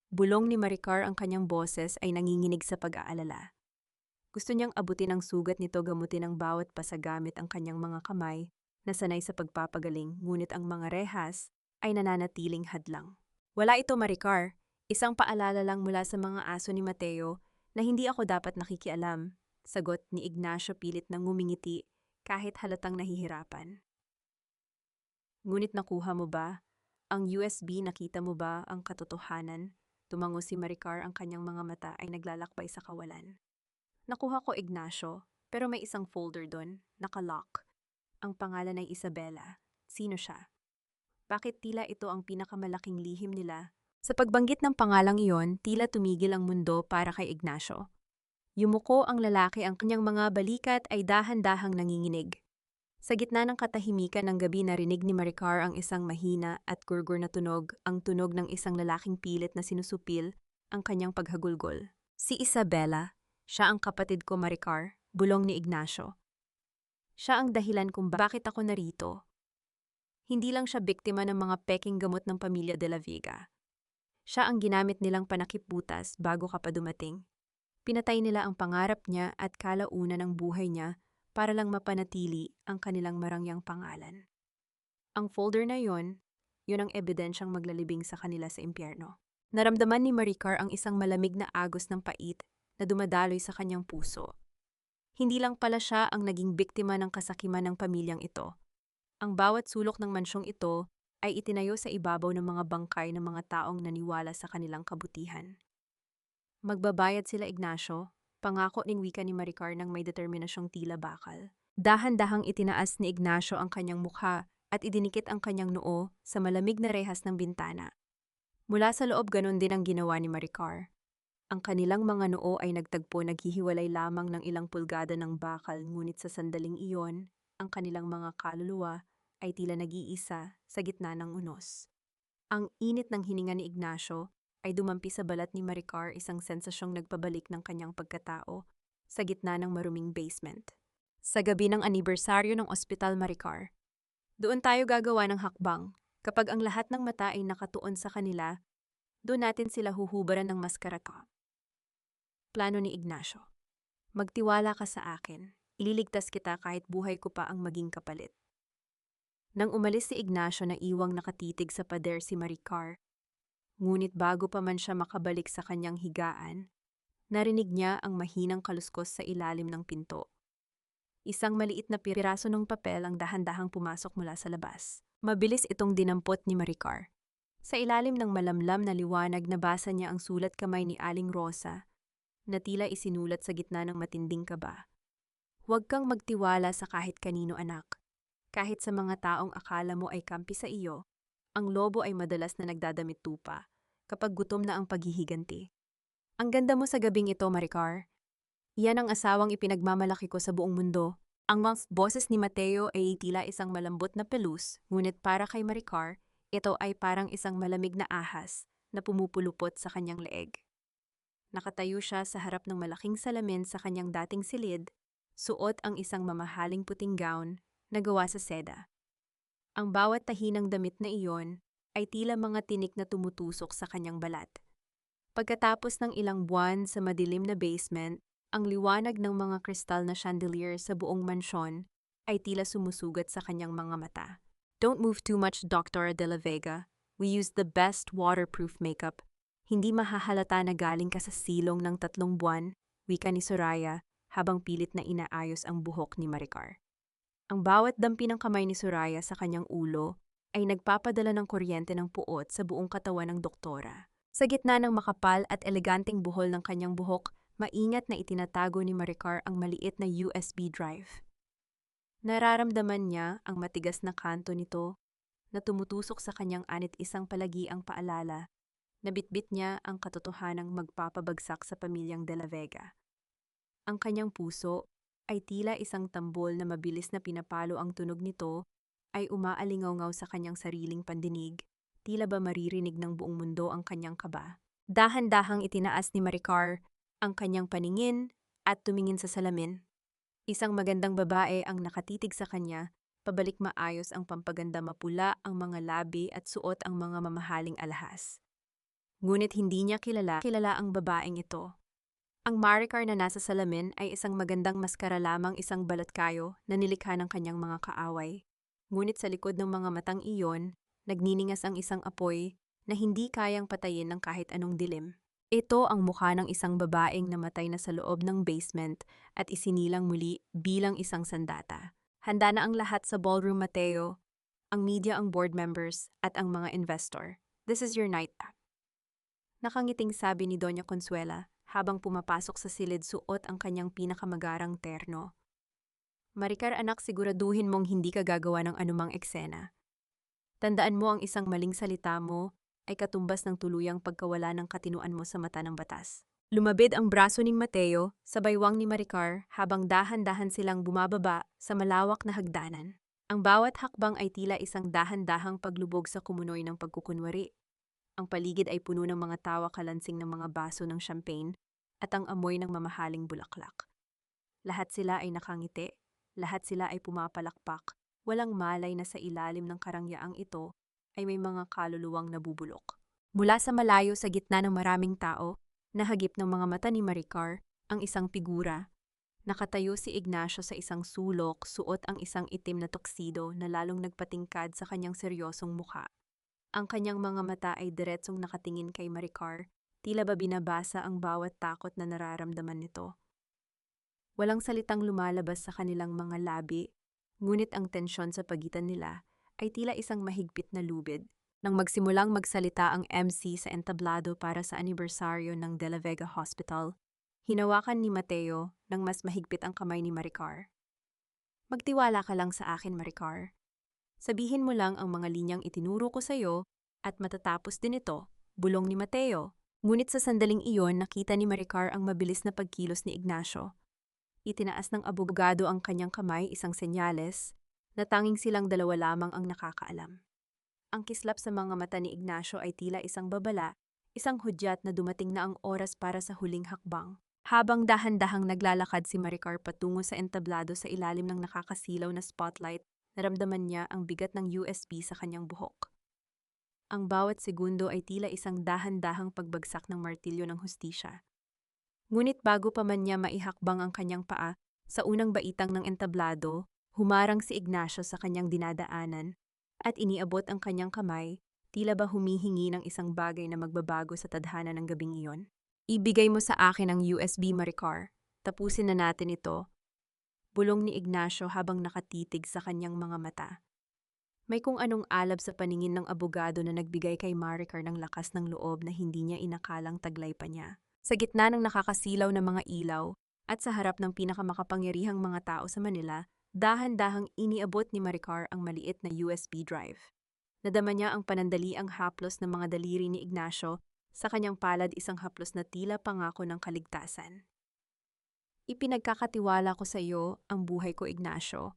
Bulong ni Maricar, ang kanyang boses ay nanginginig sa pag-aalala. Gusto niyang abutin ang sugat nito, gamutin ang bawat pasa gamit ang kanyang mga kamay na sanay sa pagpapagaling, ngunit ang mga rehas ay nananatiling hadlang. Wala ito, Maricar. Isang paalala lang mula sa mga aso ni Mateo na hindi ako dapat nakikialam, sagot ni Ignacio, pilit na ngumingiti kahit halatang nahihirapan. Ngunit nakuha mo ba ang USB? Nakita mo ba ang katotohanan? Tumango si Maricar, ang kanyang mga mata ay naglalakbay sa kawalan. Nakuha ko, Ignacio, pero may isang folder doon, nakalock. Ang pangalan ay Isabella. Sino siya? Bakit tila ito ang pinakamalaking lihim nila? Sa pagbanggit ng pangalang iyon, tila tumigil ang mundo para kay Ignacio. Yumuko ang lalaki, ang kanyang mga balikat ay dahan-dahang nanginginig. Sa gitna ng katahimikan ng gabi, narinig ni Maricar ang isang mahina at gurgur na tunog, ang tunog ng isang lalaking pilit na sinusupil ang kanyang paghagulgol. Si Isabella. Siya ang kapatid ko, Maricar, bulong ni Ignacio. Siya ang dahilan kung bakit ako narito. Hindi lang siya biktima ng mga peking gamot ng pamilya de la Vega. Siya ang ginamit nilang panakipbutas bago ka pa dumating. Pinatay nila ang pangarap niya at kalaunan ng buhay niya para lang mapanatili ang kanilang marangyang pangalan. Ang folder na yon ang ebidensyang maglalibing sa kanila sa impyerno. Naramdaman ni Maricar ang isang malamig na agos ng pait na dumadaloy sa kanyang puso. Hindi lang pala siya ang naging biktima ng kasakiman ng pamilyang ito. Ang bawat sulok ng mansyong ito ay itinayo sa ibabaw ng mga bangkay ng mga taong naniwala sa kanilang kabutihan. Magbabayad sila, Ignacio, pangako ning wika ni Maricar ng may determinasyong tila bakal. Dahan-dahang itinaas ni Ignacio ang kanyang mukha at idinikit ang kanyang noo sa malamig na rehas ng bintana. Mula sa loob, ganon din ang ginawa ni Maricar. Ang kanilang mga noo ay nagtagpo, naghihiwalay lamang ng ilang pulgada ng bakal, ngunit sa sandaling iyon, ang kanilang mga kaluluwa ay tila nag-iisa sa gitna ng unos. Ang init ng hininga ni Ignacio ay dumampi sa balat ni Maricar, isang sensasyong nagpabalik ng kanyang pagkatao sa gitna ng maruming basement. Sa gabi ng anibersaryo ng ospital, Maricar, doon tayo gagawa ng hakbang. Kapag ang lahat ng mata ay nakatuon sa kanila, doon natin sila huhubaran ng maskara ka. Plano ni Ignacio. Magtiwala ka sa akin. Ililigtas kita kahit buhay ko pa ang maging kapalit. Nang umalis si Ignacio, na iwang nakatitig sa pader si Maricar. Ngunit bago pa man siya makabalik sa kanyang higaan, narinig niya ang mahinang kaluskos sa ilalim ng pinto. Isang maliit na piraso ng papel ang dahan-dahang pumasok mula sa labas. Mabilis itong dinampot ni Maricar. Sa ilalim ng malamlam na liwanag nabasa niya ang sulat kamay ni Aling Rosa na tila isinulat sa gitna ng matinding kaba. Huwag kang magtiwala sa kahit kanino, anak. Kahit sa mga taong akala mo ay kampi sa iyo, ang lobo ay madalas na nagdadamit tupa kapag gutom na ang paghihiganti. Ang ganda mo sa gabing ito, Maricar. Iyan ang asawang ipinagmamalaki ko sa buong mundo. Ang mga boses ni Mateo ay tila isang malambot na pelus, ngunit para kay Maricar, ito ay parang isang malamig na ahas na pumupulupot sa kanyang leeg. Nakatayo siya sa harap ng malaking salamin sa kanyang dating silid, suot ang isang mamahaling puting gown na gawa sa seda. Ang bawat tahi ng damit na iyon ay tila mga tinik na tumutusok sa kanyang balat. Pagkatapos ng ilang buwan sa madilim na basement, ang liwanag ng mga kristal na chandelier sa buong mansyon ay tila sumusugat sa kanyang mga mata. Don't move too much, Dr. De La Vega. We use the best waterproof makeup. Hindi mahahalata na galing ka sa silong ng 3 buwan, wika ni Soraya habang pilit na inaayos ang buhok ni Maricar. Ang bawat dampi ng kamay ni Soraya sa kanyang ulo ay nagpapadala ng kuryente ng puot sa buong katawan ng doktora. Sa gitna ng makapal at eleganteng buhol ng kanyang buhok, maingat na itinatago ni Maricar ang maliit na USB drive. Nararamdaman niya ang matigas na kanto nito na tumutusok sa kanyang anit isang palagiang paalala. Nabitbit niya ang katotohanang magpapabagsak sa pamilyang De La Vega. Ang kanyang puso ay tila isang tambol na mabilis na pinapalo ang tunog nito ay umaalingaw-ngaw sa kanyang sariling pandinig, tila ba maririnig ng buong mundo ang kanyang kaba. Dahan-dahang itinaas ni Maricar ang kanyang paningin at tumingin sa salamin. Isang magandang babae ang nakatitig sa kanya, pabalik maayos ang pampaganda, mapula ang mga labi at suot ang mga mamahaling alahas. Ngunit hindi niya kilala ang babaeng ito. Ang Maricar na nasa salamin ay isang magandang maskara lamang, isang balatkayo na nilikha ng kanyang mga kaaway. Ngunit sa likod ng mga matang iyon, nagniningas ang isang apoy na hindi kayang patayin ng kahit anong dilim. Ito ang mukha ng isang babaeng namatay na sa loob ng basement at isinilang muli bilang isang sandata. Handa na ang lahat sa ballroom, Mateo, ang media, ang board members, at ang mga investor. This is your night. Nakangiting sabi ni Doña Consuela habang pumapasok sa silid suot ang kanyang pinakamagarang terno. Maricar, anak, siguraduhin mong hindi ka gagawa ng anumang eksena. Tandaan mo, ang isang maling salita mo ay katumbas ng tuluyang pagkawala ng katinuan mo sa mata ng batas. Lumabid ang braso ni Mateo sa baywang ni Maricar habang dahan-dahan silang bumababa sa malawak na hagdanan. Ang bawat hakbang ay tila isang dahan-dahang paglubog sa kumunoy ng pagkukunwari. Ang paligid ay puno ng mga tawa, kalansing ng mga baso ng champagne at ang amoy ng mamahaling bulaklak. Lahat sila ay nakangiti, lahat sila ay pumapalakpak. Walang malay na sa ilalim ng karangyaang ito ay may mga kaluluwang nabubulok. Mula sa malayo sa gitna ng maraming tao, nahagip ng mga mata ni Maricar ang isang figura. Nakatayo si Ignacio sa isang sulok, suot ang isang itim na tuxedo na lalong nagpatingkad sa kanyang seryosong mukha. Ang kanyang mga mata ay diretsong nakatingin kay Maricar, tila ba binabasa ang bawat takot na nararamdaman nito. Walang salitang lumalabas sa kanilang mga labi, ngunit ang tensyon sa pagitan nila ay tila isang mahigpit na lubid. Nang magsimulang magsalita ang MC sa entablado para sa anibersaryo ng De La Vega Hospital, hinawakan ni Mateo ng mas mahigpit ang kamay ni Maricar. Magtiwala ka lang sa akin, Maricar. Sabihin mo lang ang mga linyang itinuro ko sa iyo at matatapos din ito, bulong ni Mateo. Ngunit sa sandaling iyon, nakita ni Maricar ang mabilis na pagkilos ni Ignacio. Itinaas ng abogado ang kanyang kamay, isang senyales na tanging silang dalawa lamang ang nakakaalam. Ang kislap sa mga mata ni Ignacio ay tila isang babala, isang hudyat na dumating na ang oras para sa huling hakbang. Habang dahan-dahang naglalakad si Maricar patungo sa entablado sa ilalim ng nakakasilaw na spotlight, naramdaman niya ang bigat ng USB sa kanyang buhok. Ang bawat segundo ay tila isang dahan-dahang pagbagsak ng martilyo ng hustisya. Ngunit bago pa man niya maihakbang ang kanyang paa sa unang baitang ng entablado, humarang si Ignacio sa kanyang dinadaanan at iniabot ang kanyang kamay Tila ba humihingi ng isang bagay na magbabago sa tadhana ng gabing iyon? Ibigay mo sa akin ang USB, Maricar. Tapusin na natin ito. Bulong ni Ignacio habang nakatitig sa kanyang mga mata. May kung anong alab sa paningin ng abogado na nagbigay kay Maricar ng lakas ng loob na hindi niya inakalang taglay pa niya. Sa gitna ng nakakasilaw na mga ilaw at sa harap ng pinakamakapangyarihang mga tao sa Manila, dahan-dahang iniabot ni Maricar ang maliit na USB drive. Nadama niya ang panandaliang haplos ng mga daliri ni Ignacio, sa kanyang palad isang haplos na tila pangako ng kaligtasan. Ipinagkakatiwala ko sa iyo ang buhay ko, Ignacio.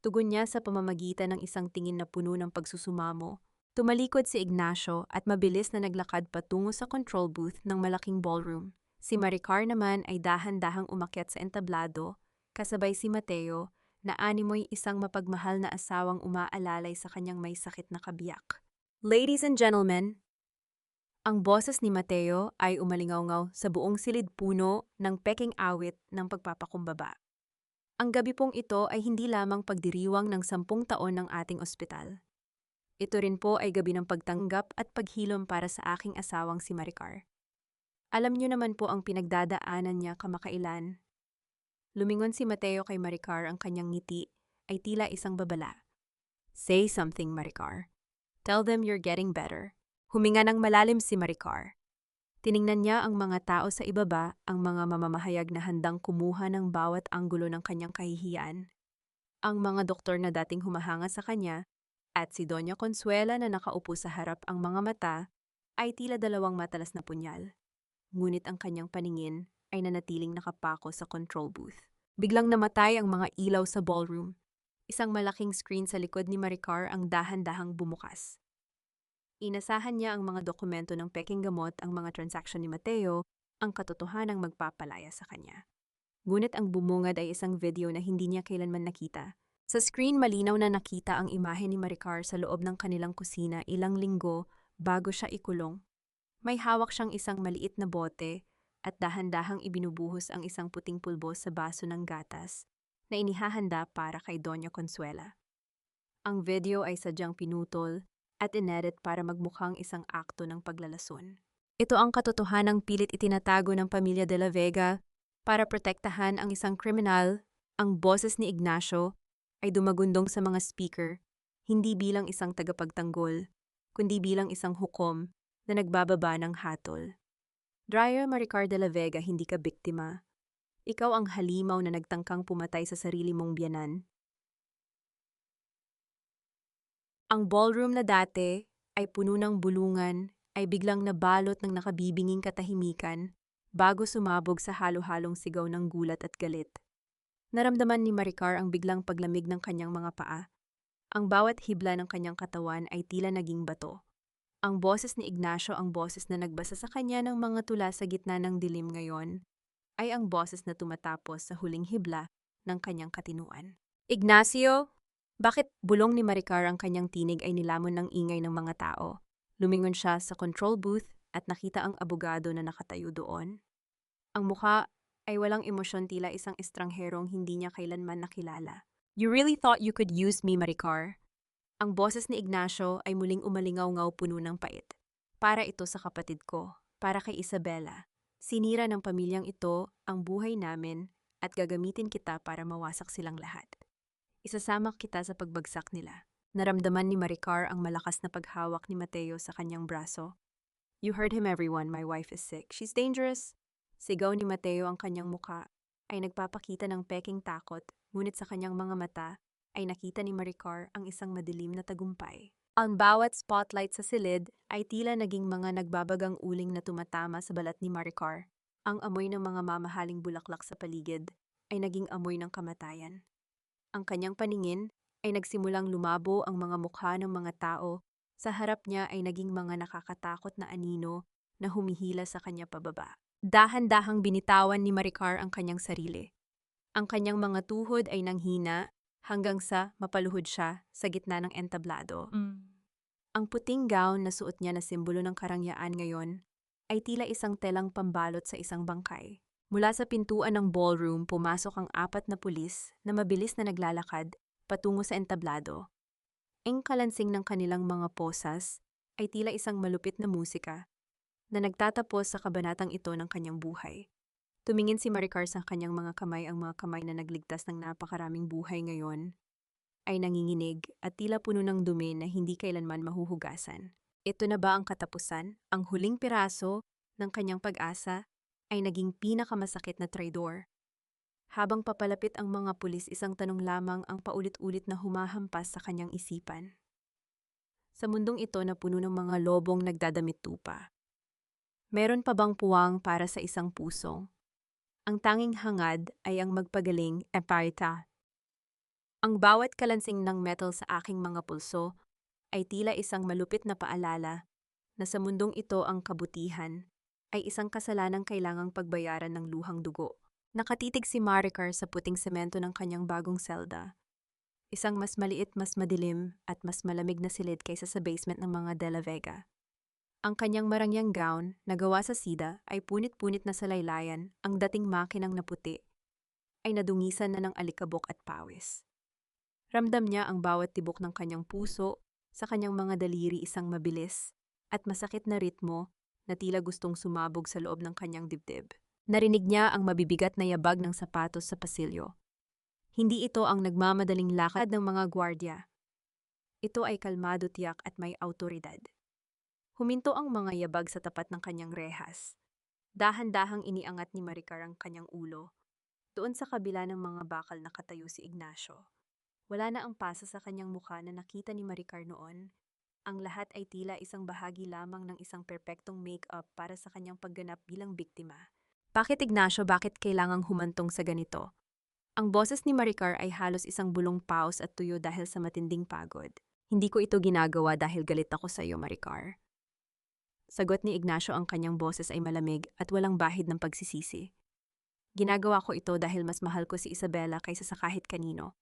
Tugon niya sa pamamagitan ng isang tingin na puno ng pagsusumamo. Tumalikod si Ignacio at mabilis na naglakad patungo sa control booth ng malaking ballroom. Si Maricar naman ay dahan-dahang umakyat sa entablado, kasabay si Mateo, na animoy isang mapagmahal na asawang umaalalay sa kanyang may sakit na kabiyak. Ladies and gentlemen, ang boses ni Mateo ay umalingaw-ngaw sa buong silid puno ng peking awit ng pagpapakumbaba. Ang gabi pong ito ay hindi lamang pagdiriwang ng 10 taon ng ating ospital. Ito rin po ay gabi ng pagtanggap at paghilom para sa aking asawang si Maricar. Alam niyo naman po ang pinagdadaanan niya kamakailan. Lumingon si Mateo kay Maricar, ang kanyang ngiti ay tila isang babala. Say something, Maricar. Tell them you're getting better. Huminga ng malalim si Maricar. Tiningnan niya ang mga tao sa ibaba, ang mga mamamahayag na handang kumuha ng bawat anggulo ng kanyang kahihiyan. Ang mga doktor na dating humahanga sa kanya, at si Doña Consuela na nakaupo sa harap ang mga mata, ay tila dalawang matalas na punyal. Ngunit ang kanyang paningin ay nanatiling nakapako sa control booth. Biglang namatay ang mga ilaw sa ballroom. Isang malaking screen sa likod ni Maricar ang dahan-dahang bumukas. Inasahan niya ang mga dokumento ng peking gamot, ang mga transaksyon ni Mateo, ang katotohanang magpapalaya sa kanya. Ngunit ang bumungad ay isang video na hindi niya kailanman nakita. Sa screen, malinaw na nakita ang imahe ni Maricar sa loob ng kanilang kusina ilang linggo bago siya ikulong. May hawak siyang isang maliit na bote at dahan-dahang ibinubuhos ang isang puting pulbos sa baso ng gatas na inihahanda para kay Doña Consuela. Ang video ay sadyang pinutol at inedit para magmukhang isang akto ng paglalason. Ito ang katotohanang pilit itinatago ng pamilya de la Vega para protektahan ang isang kriminal. Ang boses ni Ignacio ay dumagundong sa mga speaker, hindi bilang isang tagapagtanggol, kundi bilang isang hukom na nagbababa ng hatol. Dryer Maricar de la Vega, hindi ka biktima. Ikaw ang halimaw na nagtangkang pumatay sa sarili mong biyanan. Ang ballroom na dati ay puno ng bulungan ay biglang nabalot ng nakabibinging katahimikan bago sumabog sa halo-halong sigaw ng gulat at galit. Naramdaman ni Maricar ang biglang paglamig ng kanyang mga paa. Ang bawat hibla ng kanyang katawan ay tila naging bato. Ang boses ni Ignacio, ang boses na nagbasa sa kanya ng mga tula sa gitna ng dilim ngayon, ay ang boses na tumatapos sa huling hibla ng kanyang katinuan. Ignacio! Bakit? Bulong ni Maricar, ang kanyang tinig ay nilamon ng ingay ng mga tao. Lumingon siya sa control booth at nakita ang abogado na nakatayo doon. Ang mukha ay walang emosyon, tila isang estrangherong hindi niya kailanman nakilala. You really thought you could use me, Maricar? Ang boses ni Ignacio ay muling umalingaw-ngaw, puno ng pait. Para ito sa kapatid ko, para kay Isabela. Sinira ng pamilyang ito ang buhay namin at gagamitin kita para mawasak silang lahat. Isasama kita sa pagbagsak nila. Naramdaman ni Maricar ang malakas na paghawak ni Mateo sa kanyang braso. You heard him, everyone. My wife is sick. She's dangerous. Sigaw ni Mateo, ang kanyang muka ay nagpapakita ng peking takot, ngunit sa kanyang mga mata ay nakita ni Maricar ang isang madilim na tagumpay. Ang bawat spotlight sa silid ay tila naging mga nagbabagang uling na tumatama sa balat ni Maricar. Ang amoy ng mga mamahaling bulaklak sa paligid ay naging amoy ng kamatayan. Ang kanyang paningin ay nagsimulang lumabo, ang mga mukha ng mga tao sa harap niya ay naging mga nakakatakot na anino na humihila sa kanya pababa. Dahan-dahang binitawan ni Maricar ang kanyang sarili. Ang kanyang mga tuhod ay nanghina hanggang sa mapaluhod siya sa gitna ng entablado. Ang puting gown na suot niya na simbolo ng karangyaan ngayon ay tila isang telang pambalot sa isang bangkay. Mula sa pintuan ng ballroom, pumasok ang 4 na pulis na mabilis na naglalakad patungo sa entablado. Ang kalansing ng kanilang mga posas ay tila isang malupit na musika na nagtatapos sa kabanatang ito ng kanyang buhay. Tumingin si Maricar sa kanyang mga kamay, ang mga kamay na nagligtas ng napakaraming buhay ngayon ay nanginginig at tila puno ng dumi na hindi kailanman mahuhugasan. Ito na ba ang katapusan? Ang huling piraso ng kanyang pag-asa ay naging pinakamasakit na traidor. Habang papalapit ang mga pulis, isang tanong lamang ang paulit-ulit na humahampas sa kanyang isipan. Sa mundong ito na puno ng mga lobong nagdadamit tupa, meron pa bang puwang para sa isang puso? Ang tanging hangad ay ang magpagaling, eparita. Ang bawat kalansing ng metal sa aking mga pulso ay tila isang malupit na paalala na sa mundong ito ang kabutihan ay isang kasalanang kailangang pagbayaran ng luhang dugo. Nakatitig si Maricar sa puting semento ng kanyang bagong selda. Isang mas maliit, mas madilim, at mas malamig na silid kaysa sa basement ng mga De La Vega. Ang kanyang marangyang gown na gawa sa sida ay punit-punit na sa laylayan, ang dating makinang na puti ay nadungisan na ng alikabok at pawis. Ramdam niya ang bawat tibok ng kanyang puso, sa kanyang mga daliri isang mabilis at masakit na ritmo na tila gustong sumabog sa loob ng kanyang dibdib. Narinig niya ang mabibigat na yabag ng sapatos sa pasilyo. Hindi ito ang nagmamadaling lakad ng mga gwardya. Ito ay kalmado, tiyak at may awtoridad. Huminto ang mga yabag sa tapat ng kanyang rehas. Dahan-dahang iniangat ni Maricar ang kanyang ulo. Doon sa kabila ng mga bakal nakatayo si Ignacio. Wala na ang pasa sa kanyang mukha na nakita ni Maricar noon. Ang lahat ay tila isang bahagi lamang ng isang perpektong make-up para sa kanyang pagganap bilang biktima. Bakit, Ignacio, bakit kailangang humantong sa ganito? Ang boses ni Maricar ay halos isang bulong paus at tuyo dahil sa matinding pagod. Hindi ko ito ginagawa dahil galit ako sa iyo, Maricar. Sagot ni Ignacio, ang kanyang boses ay malamig at walang bahid ng pagsisisi. Ginagawa ko ito dahil mas mahal ko si Isabela kaysa sa kahit kanino.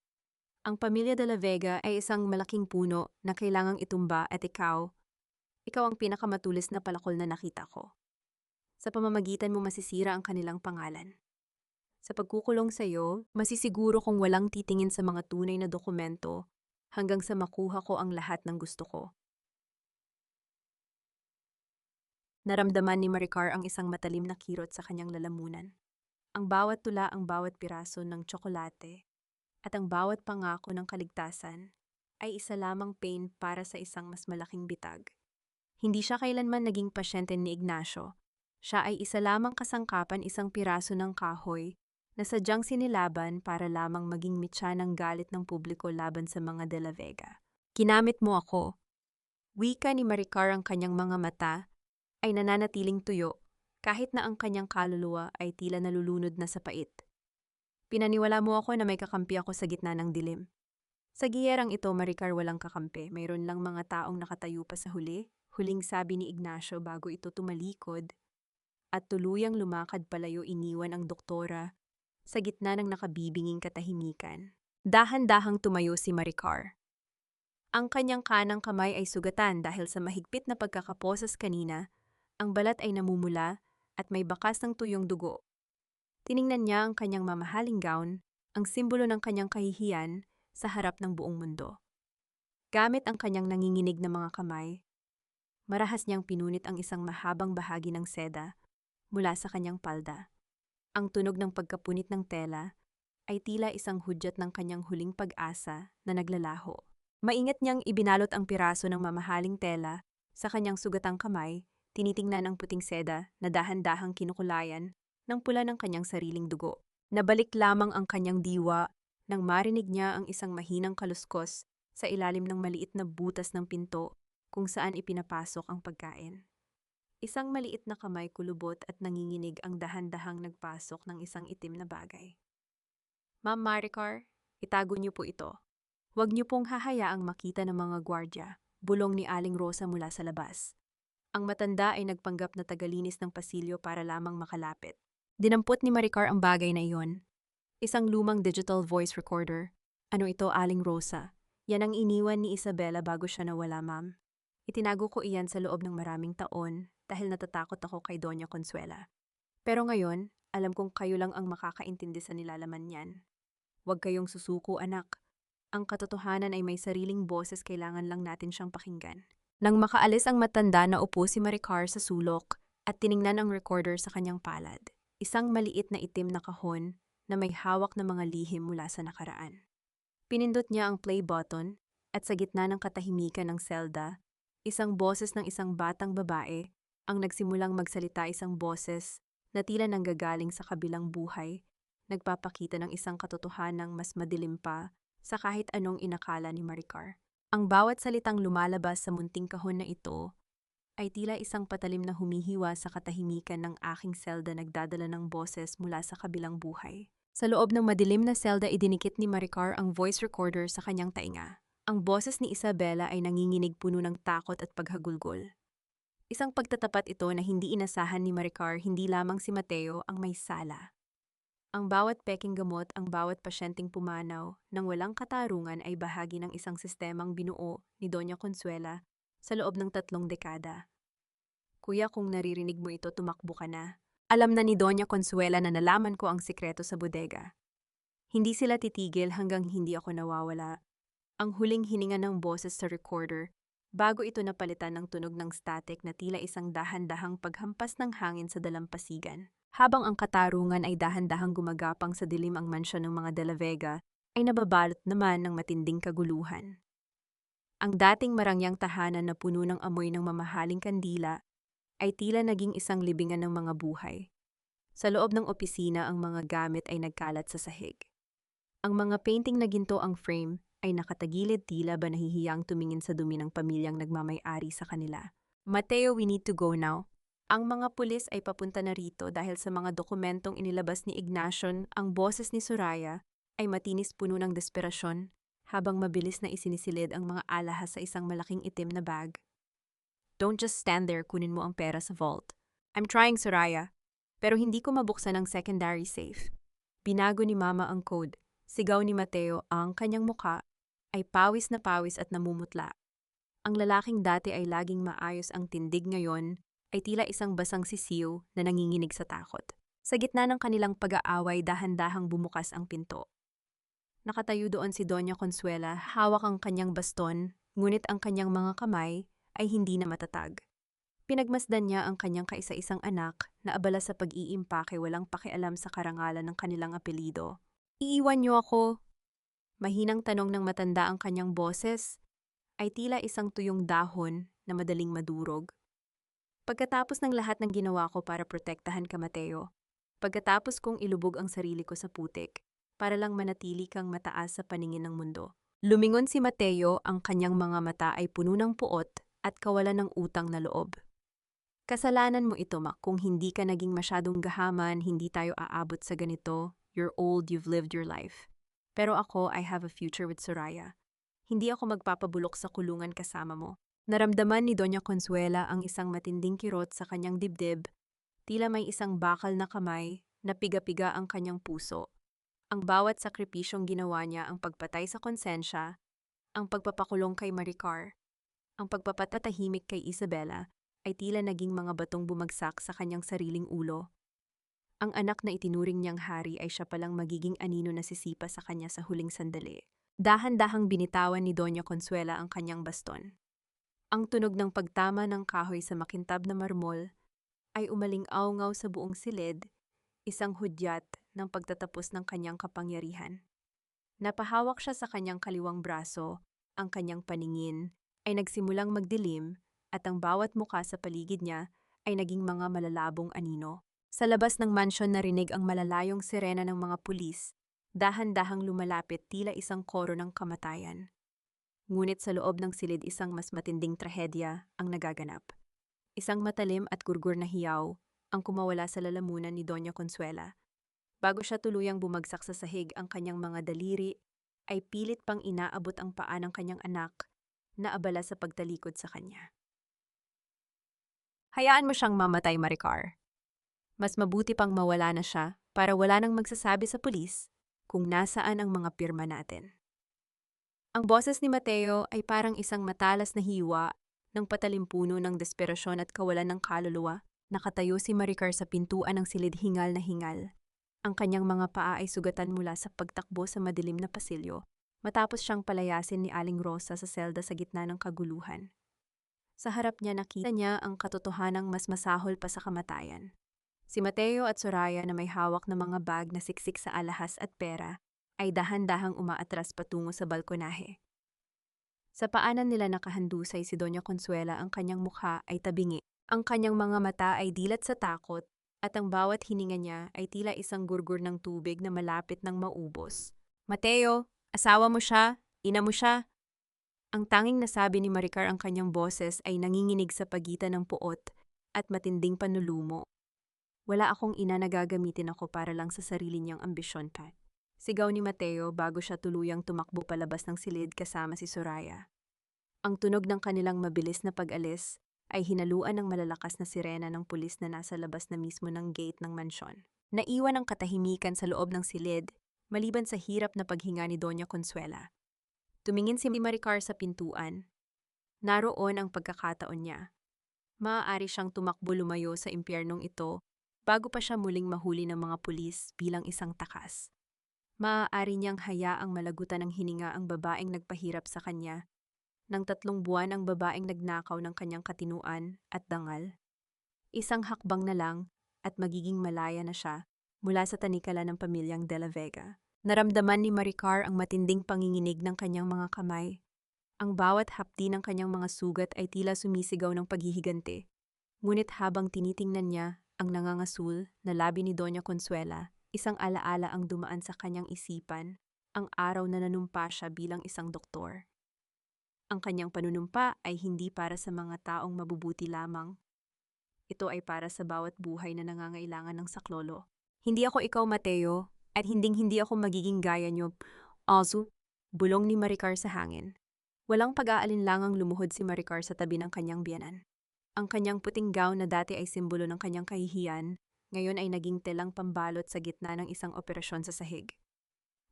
Ang pamilya de la Vega ay isang malaking puno na kailangang itumba at ikaw ang pinakamatulis na palakol na nakita ko. Sa pamamagitan mo masisira ang kanilang pangalan. Sa pagkukulong sa iyo, masisiguro kong walang titingin sa mga tunay na dokumento hanggang sa makuha ko ang lahat ng gusto ko. Naramdaman ni Maricar ang isang matalim na kirot sa kanyang lalamunan. Ang bawat tula, ang bawat piraso ng tsokolate, at ang bawat pangako ng kaligtasan ay isa lamang pain para sa isang mas malaking bitag. Hindi siya kailanman naging pasyente ni Ignacio. Siya ay isa lamang kasangkapan, isang piraso ng kahoy na sadyang sinilaban para lamang maging mitya ng galit ng publiko laban sa mga De La Vega. Ginamit mo ako. Wika ni Maricar, ang kanyang mga mata ay nananatiling tuyo kahit na ang kanyang kaluluwa ay tila nalulunod na sa pait. Pinaniwala mo ako na may kakampi ako sa gitna ng dilim. Sa giyerang ito, Maricar, walang kakampi. Mayroon lang mga taong nakatayo pa sa huling sabi ni Ignacio bago ito tumalikod at tuluyang lumakad palayo. Iniwan ang doktora sa gitna ng nakabibinging katahimikan. Dahan-dahang tumayo si Maricar. Ang kanyang kanang kamay ay sugatan dahil sa mahigpit na pagkakaposas kanina. Ang balat ay namumula at may bakas ng tuyong dugo. Tiningnan niya ang kanyang mamahaling gown, ang simbolo ng kanyang kahihiyan sa harap ng buong mundo. Gamit ang kanyang nanginginig na mga kamay, marahas niyang pinunit ang isang mahabang bahagi ng seda mula sa kanyang palda. Ang tunog ng pagkapunit ng tela ay tila isang hudyat ng kanyang huling pag-asa na naglalaho. Maingat niyang ibinalot ang piraso ng mamahaling tela sa kanyang sugatang kamay. Tinitingnan ang puting seda na dahan-dahang kinukulayan ng pula ng kanyang sariling dugo. Nabalik lamang ang kanyang diwa nang marinig niya ang isang mahinang kaluskos sa ilalim ng maliit na butas ng pinto kung saan ipinapasok ang pagkain. Isang maliit na kamay, kulubot at nanginginig, ang dahan-dahang nagpasok ng isang itim na bagay. Ma'am Maricar, itago niyo po ito. Huwag niyo pong hahayaang makita ng mga gwardya, bulong ni Aling Rosa mula sa labas. Ang matanda ay nagpanggap na tagalinis ng pasilyo para lamang makalapit. Dinampot ni Maricar ang bagay na iyon. Isang lumang digital voice recorder. Ano ito, Aling Rosa? Yan ang iniwan ni Isabela bago siya nawala, ma'am. Itinago ko iyan sa loob ng maraming taon dahil natatakot ako kay Doña Consuela. Pero ngayon, alam kong kayo lang ang makakaintindi sa nilalaman niyan. Huwag kayong susuko, anak. Ang katotohanan ay may sariling boses, kailangan lang natin siyang pakinggan. Nang makaalis ang matanda, naupo si Maricar sa sulok at tiningnan ang recorder sa kanyang palad. Isang maliit na itim na kahon na may hawak na mga lihim mula sa nakaraan. Pinindot niya ang play button at sa gitna ng katahimikan ng selda, isang boses ng isang batang babae ang nagsimulang magsalita, isang boses na tila nanggagaling sa kabilang buhay, nagpapakita ng isang katotohanang mas madilim pa sa kahit anong inakala ni Maricar. Ang bawat salitang lumalabas sa munting kahon na ito ay tila isang patalim na humihiwa sa katahimikan ng aking selda, nagdadala ng boses mula sa kabilang buhay. Sa loob ng madilim na selda, idinikit ni Maricar ang voice recorder sa kanyang tainga. Ang boses ni Isabela ay nanginginig, puno ng takot at paghagulgol. Isang pagtatapat ito na hindi inasahan ni Maricar. Hindi lamang si Mateo ang may sala. Ang bawat peking gamot, ang bawat pasyenteng pumanaw nang walang katarungan ay bahagi ng isang sistemang binuo ni Doña Consuela sa loob ng 3 dekada. Kuya, kung naririnig mo ito, tumakbo ka na. Alam na ni Doña Consuela na nalaman ko ang sikreto sa bodega. Hindi sila titigil hanggang hindi ako nawawala. Ang huling hininga ng boses sa recorder bago ito napalitan ng tunog ng static na tila isang dahan-dahang paghampas ng hangin sa dalampasigan. Habang ang katarungan ay dahan-dahang gumagapang sa dilim, ang mansyon ng mga De La Vega ay nababalot naman ng matinding kaguluhan. Ang dating marangyang tahanan na puno ng amoy ng mamahaling kandila ay tila naging isang libingan ng mga buhay. Sa loob ng opisina, ang mga gamit ay nagkalat sa sahig. Ang mga painting na ginto ang frame ay nakatagilid, tila ba nahihiyang tumingin sa dumi ng pamilyang nagmamay-ari sa kanila. Mateo, we need to go now. Ang mga pulis ay papunta na rito dahil sa mga dokumentong inilabas ni Ignacio. Ang boses ni Soraya ay matinis, puno ng desperasyon, habang mabilis na isinisilid ang mga alahas sa isang malaking itim na bag. Don't just stand there, kunin mo ang pera sa vault. I'm trying, Soraya. Pero hindi ko mabuksan ang secondary safe. Binago ni Mama ang code. Sigaw ni Mateo, ang kanyang muka ay pawis na pawis at namumutla. Ang lalaking dati ay laging maayos ang tindig, ngayon ay tila isang basang sisiw na nanginginig sa takot. Sa gitna ng kanilang pag-aaway, dahan-dahang bumukas ang pinto. Nakatayo doon si Doña Consuela, hawak ang kanyang baston, ngunit ang kanyang mga kamay ay hindi na matatag. Pinagmasdan niya ang kanyang kaisa-isang anak na abala sa pag-iimpake, walang pakialam sa karangalan ng kanilang apelido. Iiwan niyo ako? Mahinang tanong ng matanda, ang kanyang boses ay tila isang tuyong dahon na madaling madurog. Pagkatapos ng lahat ng ginawa ko para protektahan ka, Mateo, pagkatapos kong ilubog ang sarili ko sa putik, para lang manatili kang mataas sa paningin ng mundo. Lumingon si Mateo, ang kanyang mga mata ay puno ng puot at kawalan ng utang na loob. Kasalanan mo ito, Mac. Kung hindi ka naging masyadong gahaman, hindi tayo aabot sa ganito. You're old, you've lived your life. Pero ako, I have a future with Soraya. Hindi ako magpapabulok sa kulungan kasama mo. Naramdaman ni Doña Consuela ang isang matinding kirot sa kanyang dibdib, tila may isang bakal na kamay na piga-piga ang kanyang puso. Ang bawat sakripisyong ginawa niya, ang pagpatay sa konsensya, ang pagpapakulong kay Maricar, ang pagpapatatahimik kay Isabela, ay tila naging mga batong bumagsak sa kanyang sariling ulo. Ang anak na itinuring niyang hari ay siya palang magiging anino na sisipa sa kanya sa huling sandali. Dahan-dahang binitawan ni Doña Consuela ang kanyang baston. Ang tunog ng pagtama ng kahoy sa makintab na marmol ay umaling-awngaw sa buong silid, isang hudyat ng pagtatapos ng kanyang kapangyarihan. Napahawak siya sa kanyang kaliwang braso, ang kanyang paningin ay nagsimulang magdilim at ang bawat muka sa paligid niya ay naging mga malalabong anino. Sa labas ng mansyon, narinig ang malalayong sirena ng mga pulis, dahan-dahang lumalapit, tila isang koro ng kamatayan. Ngunit sa loob ng silid, isang mas matinding trahedya ang nagaganap. Isang matalim at gurgur na hiyaw ang kumawala sa lalamunan ni Doña Consuela. Bago siya tuluyang bumagsak sa sahig, ang kanyang mga daliri ay pilit pang inaabot ang paa ng kanyang anak na abala sa pagtalikod sa kanya. Hayaan mo siyang mamatay, Maricar. Mas mabuti pang mawala na siya para wala nang magsasabi sa pulis kung nasaan ang mga pirma natin. Ang boses ni Mateo ay parang isang matalas na hiwa ng patalimpuno ng desperasyon at kawalan ng kaluluwa. Nakatayo si Maricar sa pintuan ng silid, hingal na hingal. Ang kanyang mga paa ay sugatan mula sa pagtakbo sa madilim na pasilyo, matapos siyang palayasin ni Aling Rosa sa selda sa gitna ng kaguluhan. Sa harap niya nakita niya ang katotohanang mas masahol pa sa kamatayan. Si Mateo at Soraya na may hawak na mga bag na siksik sa alahas at pera ay dahan-dahang umaatras patungo sa balkonahe. Sa paanan nila nakahandusay si Doña Consuela, ang kanyang mukha ay tabingi. Ang kanyang mga mata ay dilat sa takot at ang bawat hininga niya ay tila isang gurgur ng tubig na malapit ng maubos. Mateo, asawa mo siya, ina mo siya. Ang tanging nasabi ni Maricar, ang kanyang boses ay nanginginig sa pagitan ng puot at matinding panulumo. Wala akong ina na gagamitin ako para lang sa sarili niyang ambisyon, Pat. Sigaw ni Mateo bago siya tuluyang tumakbo palabas ng silid kasama si Soraya. Ang tunog ng kanilang mabilis na pag-alis ay hinaluan ng malalakas na sirena ng pulis na nasa labas na mismo ng gate ng mansyon. Naiwan ang katahimikan sa loob ng silid, maliban sa hirap na paghinga ni Doña Consuela. Tumingin si Maricar sa pintuan. Naroon ang pagkakataon niya. Maaari siyang tumakbo lumayo sa impyernong ito bago pa siya muling mahuli ng mga pulis bilang isang takas. Maaari niyang hayaang malagutan ng hininga ang babaeng nagpahirap sa kanya. Nang 3 buwan ang babaeng nagnakaw ng kanyang katinuan at dangal. Isang hakbang na lang at magiging malaya na siya mula sa tanikala ng pamilyang De La Vega. Naramdaman ni Maricar ang matinding panginginig ng kanyang mga kamay. Ang bawat hapdi ng kanyang mga sugat ay tila sumisigaw ng paghihigante. Ngunit habang tinitingnan niya ang nangangasul na labi ni Doña Consuela, isang alaala ang dumaan sa kanyang isipan, ang araw na nanumpa siya bilang isang doktor. Ang kanyang panunumpa ay hindi para sa mga taong mabubuti lamang. Ito ay para sa bawat buhay na nangangailangan ng saklolo. Hindi ako ikaw, Mateo, at hinding-hindi ako magiging gaya niyo. Also, bulong ni Maricar sa hangin. Walang pag-aalinlangang lumuhod si Maricar sa tabi ng kanyang biyenan. Ang kanyang puting gown na dati ay simbolo ng kanyang kahihiyan, ngayon ay naging telang pambalot sa gitna ng isang operasyon sa sahig.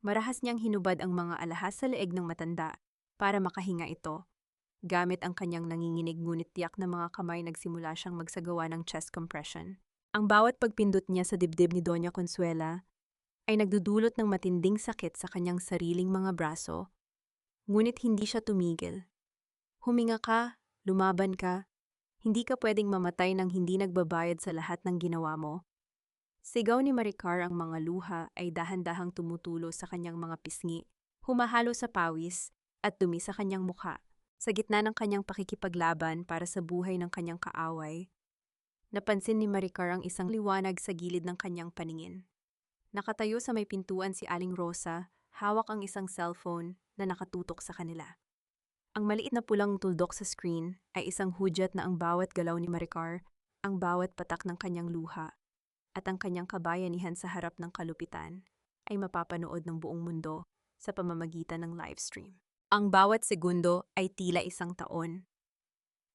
Marahas niyang hinubad ang mga alahas sa leeg ng matanda para makahinga ito. Gamit ang kanyang nanginginig ngunit tiyak na mga kamay, nagsimula siyang magsagawa ng chest compression. Ang bawat pagpindot niya sa dibdib ni Doña Consuela ay nagdudulot ng matinding sakit sa kanyang sariling mga braso. Ngunit hindi siya tumigil. Huminga ka, lumaban ka. Hindi ka pwedeng mamatay nang hindi nagbabayad sa lahat ng ginawa mo. Sigaw ni Maricar, ang mga luha ay dahan-dahang tumutulo sa kanyang mga pisngi, humahalo sa pawis at dumi sa kanyang mukha. Sa gitna ng kanyang pakikipaglaban para sa buhay ng kanyang kaaway, napansin ni Maricar ang isang liwanag sa gilid ng kanyang paningin. Nakatayo sa may pintuan si Aling Rosa, hawak ang isang cellphone na nakatutok sa kanila. Ang maliit na pulang tuldok sa screen ay isang hudyat na ang bawat galaw ni Maricar, ang bawat patak ng kanyang luha, at ang kanyang kabayanihan sa harap ng kalupitan ay mapapanood ng buong mundo sa pamamagitan ng livestream. Ang bawat segundo ay tila isang taon.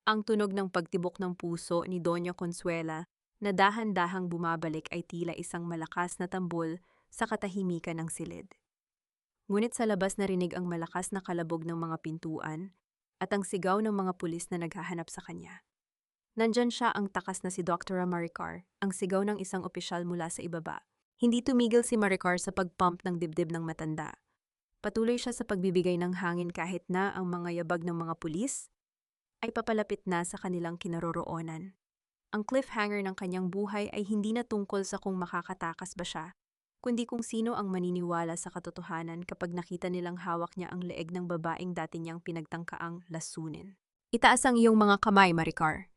Ang tunog ng pagtibok ng puso ni Doña Consuela na dahan-dahang bumabalik ay tila isang malakas na tambol sa katahimikan ng silid. Ngunit sa labas narinig ang malakas na kalabog ng mga pintuan at ang sigaw ng mga pulis na naghahanap sa kanya. Nandyan siya, ang takas na si Dr. Maricar, ang sigaw ng isang opisyal mula sa ibaba. Hindi tumigil si Maricar sa pagpump ng dibdib ng matanda. Patuloy siya sa pagbibigay ng hangin kahit na ang mga yabag ng mga pulis ay papalapit na sa kanilang kinaroroonan. Ang cliffhanger ng kanyang buhay ay hindi na tungkol sa kung makakatakas ba siya, kundi kung sino ang maniniwala sa katotohanan kapag nakita nilang hawak niya ang leeg ng babaeng dati niyang pinagtangkaang lasunin. Itaas ang iyong mga kamay, Maricar.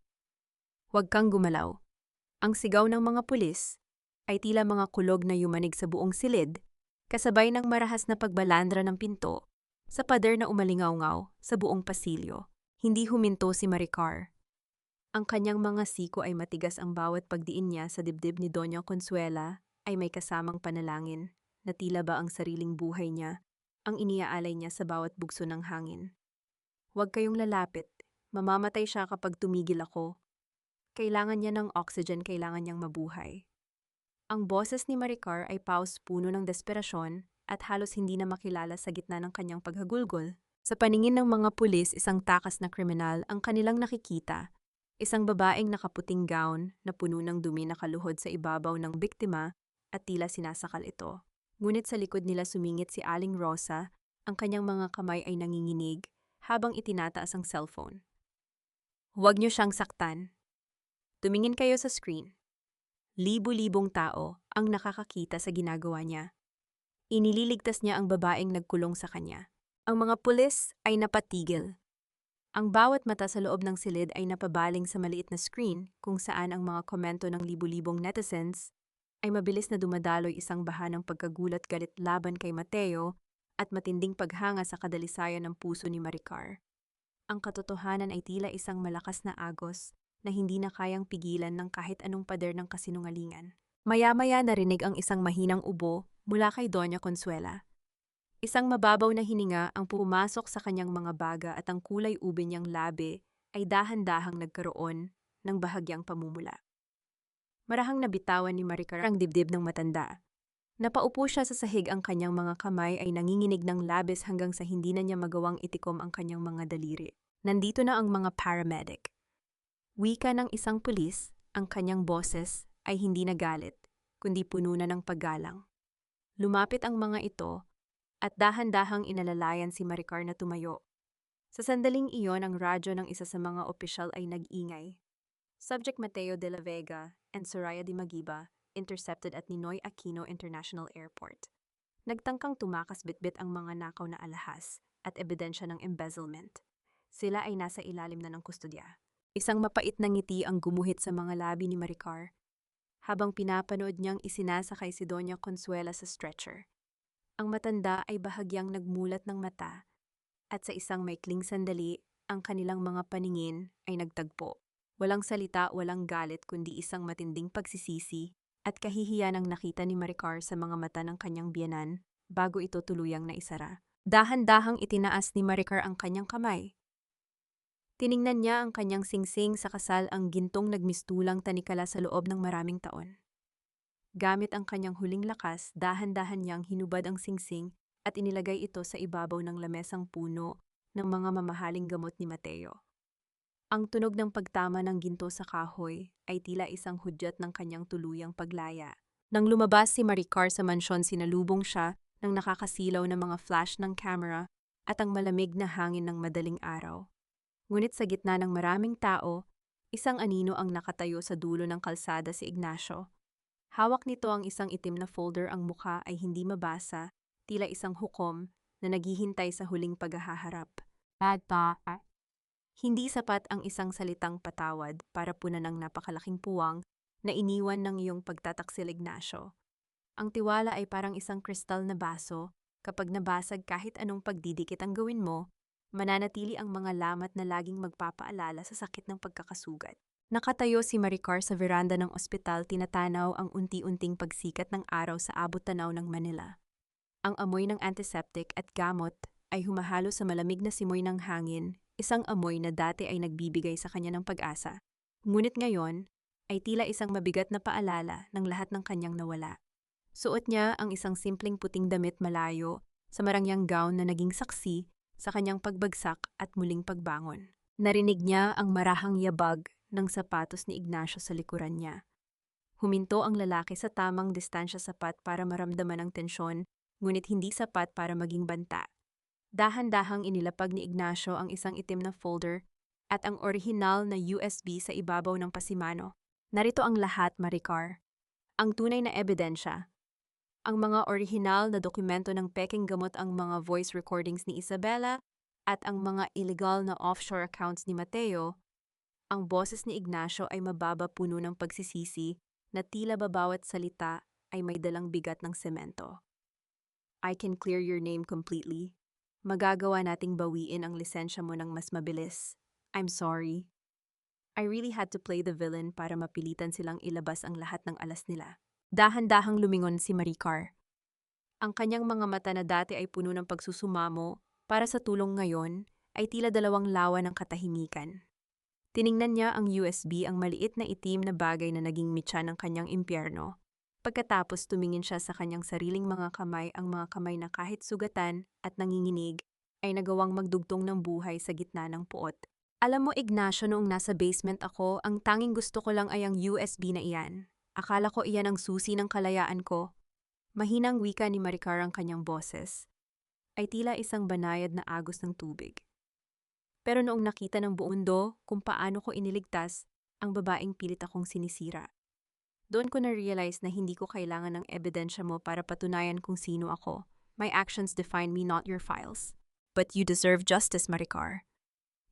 Huwag kang gumalaw. Ang sigaw ng mga pulis ay tila mga kulog na yumanig sa buong silid, kasabay ng marahas na pagbalandra ng pinto sa pader na umalingaw-ngaw sa buong pasilyo. Hindi huminto si Maricar. Ang kanyang mga siko ay matigas, ang bawat pagdiin niya sa dibdib ni Doña Consuela ay may kasamang panalangin na tila ba ang sariling buhay niya ang iniaalay niya sa bawat bugso ng hangin. Huwag kayong lalapit. Mamamatay siya kapag tumigil ako. Kailangan niya ng oxygen, kailangan niyang mabuhay. Ang boses ni Maricar ay paus-puno ng desperasyon at halos hindi na makilala sa gitna ng kanyang paghagulgol. Sa paningin ng mga pulis, isang takas na kriminal ang kanilang nakikita. Isang babaeng nakaputing gown na puno ng dumi nakaluhod sa ibabaw ng biktima at tila sinasakal ito. Ngunit sa likod nila sumingit si Aling Rosa, ang kanyang mga kamay ay nanginginig habang itinataas ang cellphone. Huwag niyo siyang saktan. Tumingin kayo sa screen. Libu-libong tao ang nakakakita sa ginagawa niya. Inililigtas niya ang babaeng nagkulong sa kanya. Ang mga pulis ay napatigil. Ang bawat mata sa loob ng silid ay napabaling sa maliit na screen kung saan ang mga komento ng libu-libong netizens ay mabilis na dumadaloy isang baha ng pagkagulat galit laban kay Mateo at matinding paghanga sa kadalisayan ng puso ni Maricar. Ang katotohanan ay tila isang malakas na agos na hindi na kayang pigilan ng kahit anong pader ng kasinungalingan. Maya-maya narinig ang isang mahinang ubo mula kay Doña Consuela. Isang mababaw na hininga ang pumasok sa kanyang mga baga at ang kulay ube niyang labi ay dahan-dahang nagkaroon ng bahagyang pamumula. Marahang nabitawan ni Maricar ang dibdib ng matanda. Napaupo siya sa sahig, ang kanyang mga kamay ay nanginginig ng labis hanggang sa hindi na niya magawang itikom ang kanyang mga daliri. Nandito na ang mga paramedic. Wika ng isang pulis, ang kanyang boses ay hindi nagalit, kundi puno na ng paggalang. Lumapit ang mga ito at dahan-dahang inalalayan si Maricar na tumayo. Sa sandaling iyon, ang radyo ng isa sa mga opisyal ay nag-ingay. Subject Mateo de la Vega and Soraya de Magiba intercepted at Ninoy Aquino International Airport. Nagtangkang tumakas bitbit ang mga nakaw na alahas at ebidensya ng embezzlement. Sila ay nasa ilalim na ng kustodya. Isang mapait na ngiti ang gumuhit sa mga labi ni Maricar habang pinapanood niyang isinasakay si Doña Consuela sa stretcher. Ang matanda ay bahagyang nagmulat ng mata at sa isang maikling sandali, ang kanilang mga paningin ay nagtagpo. Walang salita, walang galit, kundi isang matinding pagsisisi at kahihiyan ang nakita ni Maricar sa mga mata ng kanyang biyenan bago ito tuluyang naisara. Dahan-dahang itinaas ni Maricar ang kanyang kamay. Tiningnan niya ang kanyang singsing sa kasal, ang gintong nagmistulang tanikala sa loob ng maraming taon. Gamit ang kanyang huling lakas, dahan-dahan niyang hinubad ang singsing at inilagay ito sa ibabaw ng lamesang puno ng mga mamahaling gamot ni Mateo. Ang tunog ng pagtama ng ginto sa kahoy ay tila isang hudyat ng kanyang tuluyang paglaya. Nang lumabas si Maricar sa mansyon, sinalubong siya ng nakakasilaw na mga flash ng camera at ang malamig na hangin ng madaling araw. Ngunit sa gitna ng maraming tao, isang anino ang nakatayo sa dulo ng kalsada, si Ignacio. Hawak nito ang isang itim na folder, ang mukha ay hindi mabasa, tila isang hukom na naghihintay sa huling paghaharap. Bad pa. Hindi sapat ang isang salitang patawad para punan ng napakalaking puwang na iniwan ng iyong pagtataksil, Ignacio. Ang tiwala ay parang isang kristal na baso. Kapag nabasag, kahit anong pagdidikit ang gawin mo, mananatili ang mga lamat na laging magpapaalala sa sakit ng pagkakasugat. Nakatayo si Maricar sa veranda ng ospital, tinatanaw ang unti-unting pagsikat ng araw sa abot-tanaw ng Manila. Ang amoy ng antiseptic at gamot ay humahalo sa malamig na simoy ng hangin, isang amoy na dati ay nagbibigay sa kanya ng pag-asa. Ngunit ngayon ay tila isang mabigat na paalala ng lahat ng kanyang nawala. Suot niya ang isang simpleng puting damit, malayo sa marangyang gown na naging saksi sa kanyang pagbagsak at muling pagbangon. Narinig niya ang marahang yabag ng sapatos ni Ignacio sa likuran niya. Huminto ang lalaki sa tamang distansya, sapat para maramdaman ang tensyon, ngunit hindi sapat para maging banta. Dahan-dahang inilapag ni Ignacio ang isang itim na folder at ang orihinal na USB sa ibabaw ng pasimano. Narito ang lahat, Maricar. Ang tunay na ebidensya. Ang mga orihinal na dokumento ng peking gamot, ang mga voice recordings ni Isabela, at ang mga illegal na offshore accounts ni Mateo. Ang boses ni Ignacio ay mababa, puno ng pagsisisi na tila bawat salita ay may dalang bigat ng semento. I can clear your name completely. Magagawa nating bawiin ang lisensya mo ng mas mabilis. I'm sorry. I really had to play the villain para mapilitan silang ilabas ang lahat ng alas nila. Dahan-dahang lumingon si Maricar. Ang kanyang mga mata na dati ay puno ng pagsusumamo para sa tulong, ngayon ay tila dalawang lawa ng katahimikan. Tiningnan niya ang USB, ang maliit na itim na bagay na naging mitya ng kanyang impyerno. Pagkatapos tumingin siya sa kanyang sariling mga kamay, ang mga kamay na kahit sugatan at nanginginig ay nagawang magdugtong ng buhay sa gitna ng puot. Alam mo, Ignacio, noong nasa basement ako, ang tanging gusto ko lang ay ang USB na iyan. Akala ko iyan ang susi ng kalayaan ko. Mahinang wika ni Maricar, ang kanyang boses ay tila isang banayad na agos ng tubig. Pero noong nakita ng buong mundo kung paano ko iniligtas, ang babaeng pilit akong sinisira. Doon ko na-realize na hindi ko kailangan ng ebidensya mo para patunayan kung sino ako. My actions define me, not your files. But you deserve justice, Maricar.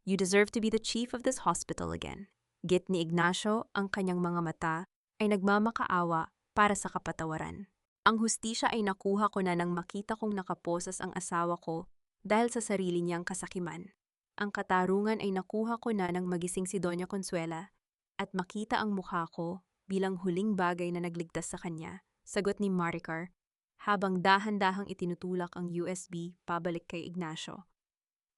You deserve to be the chief of this hospital again. Git ni Ignacio, ang kanyang mga mata ay nagmamakaawa para sa kapatawaran. Ang hustisya ay nakuha ko na nang makita kong nakaposas ang asawa ko dahil sa sarili niyang kasakiman. Ang katarungan ay nakuha ko na nang magising si Doña Consuela at makita ang mukha ko bilang huling bagay na nagligtas sa kanya, sagot ni Maricar, habang dahan-dahang itinutulak ang USB pabalik kay Ignacio.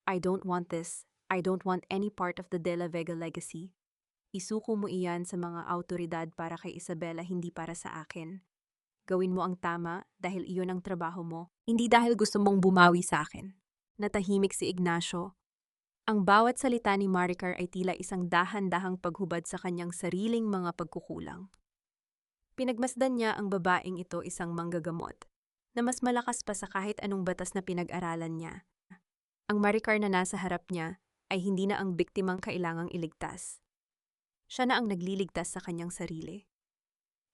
I don't want this. I don't want any part of the De La Vega legacy. Isuko mo iyan sa mga autoridad para kay Isabela, hindi para sa akin. Gawin mo ang tama dahil iyon ang trabaho mo, hindi dahil gusto mong bumawi sa akin. Natahimik si Ignacio. Ang bawat salita ni Maricar ay tila isang dahan-dahang paghubad sa kanyang sariling mga pagkukulang. Pinagmasdan niya ang babaeng ito, isang manggagamot, na mas malakas pa sa kahit anong batas na pinag-aralan niya. Ang Maricar na nasa harap niya ay hindi na ang biktimang kailangang iligtas. Siya na ang nagliligtas sa kanyang sarili.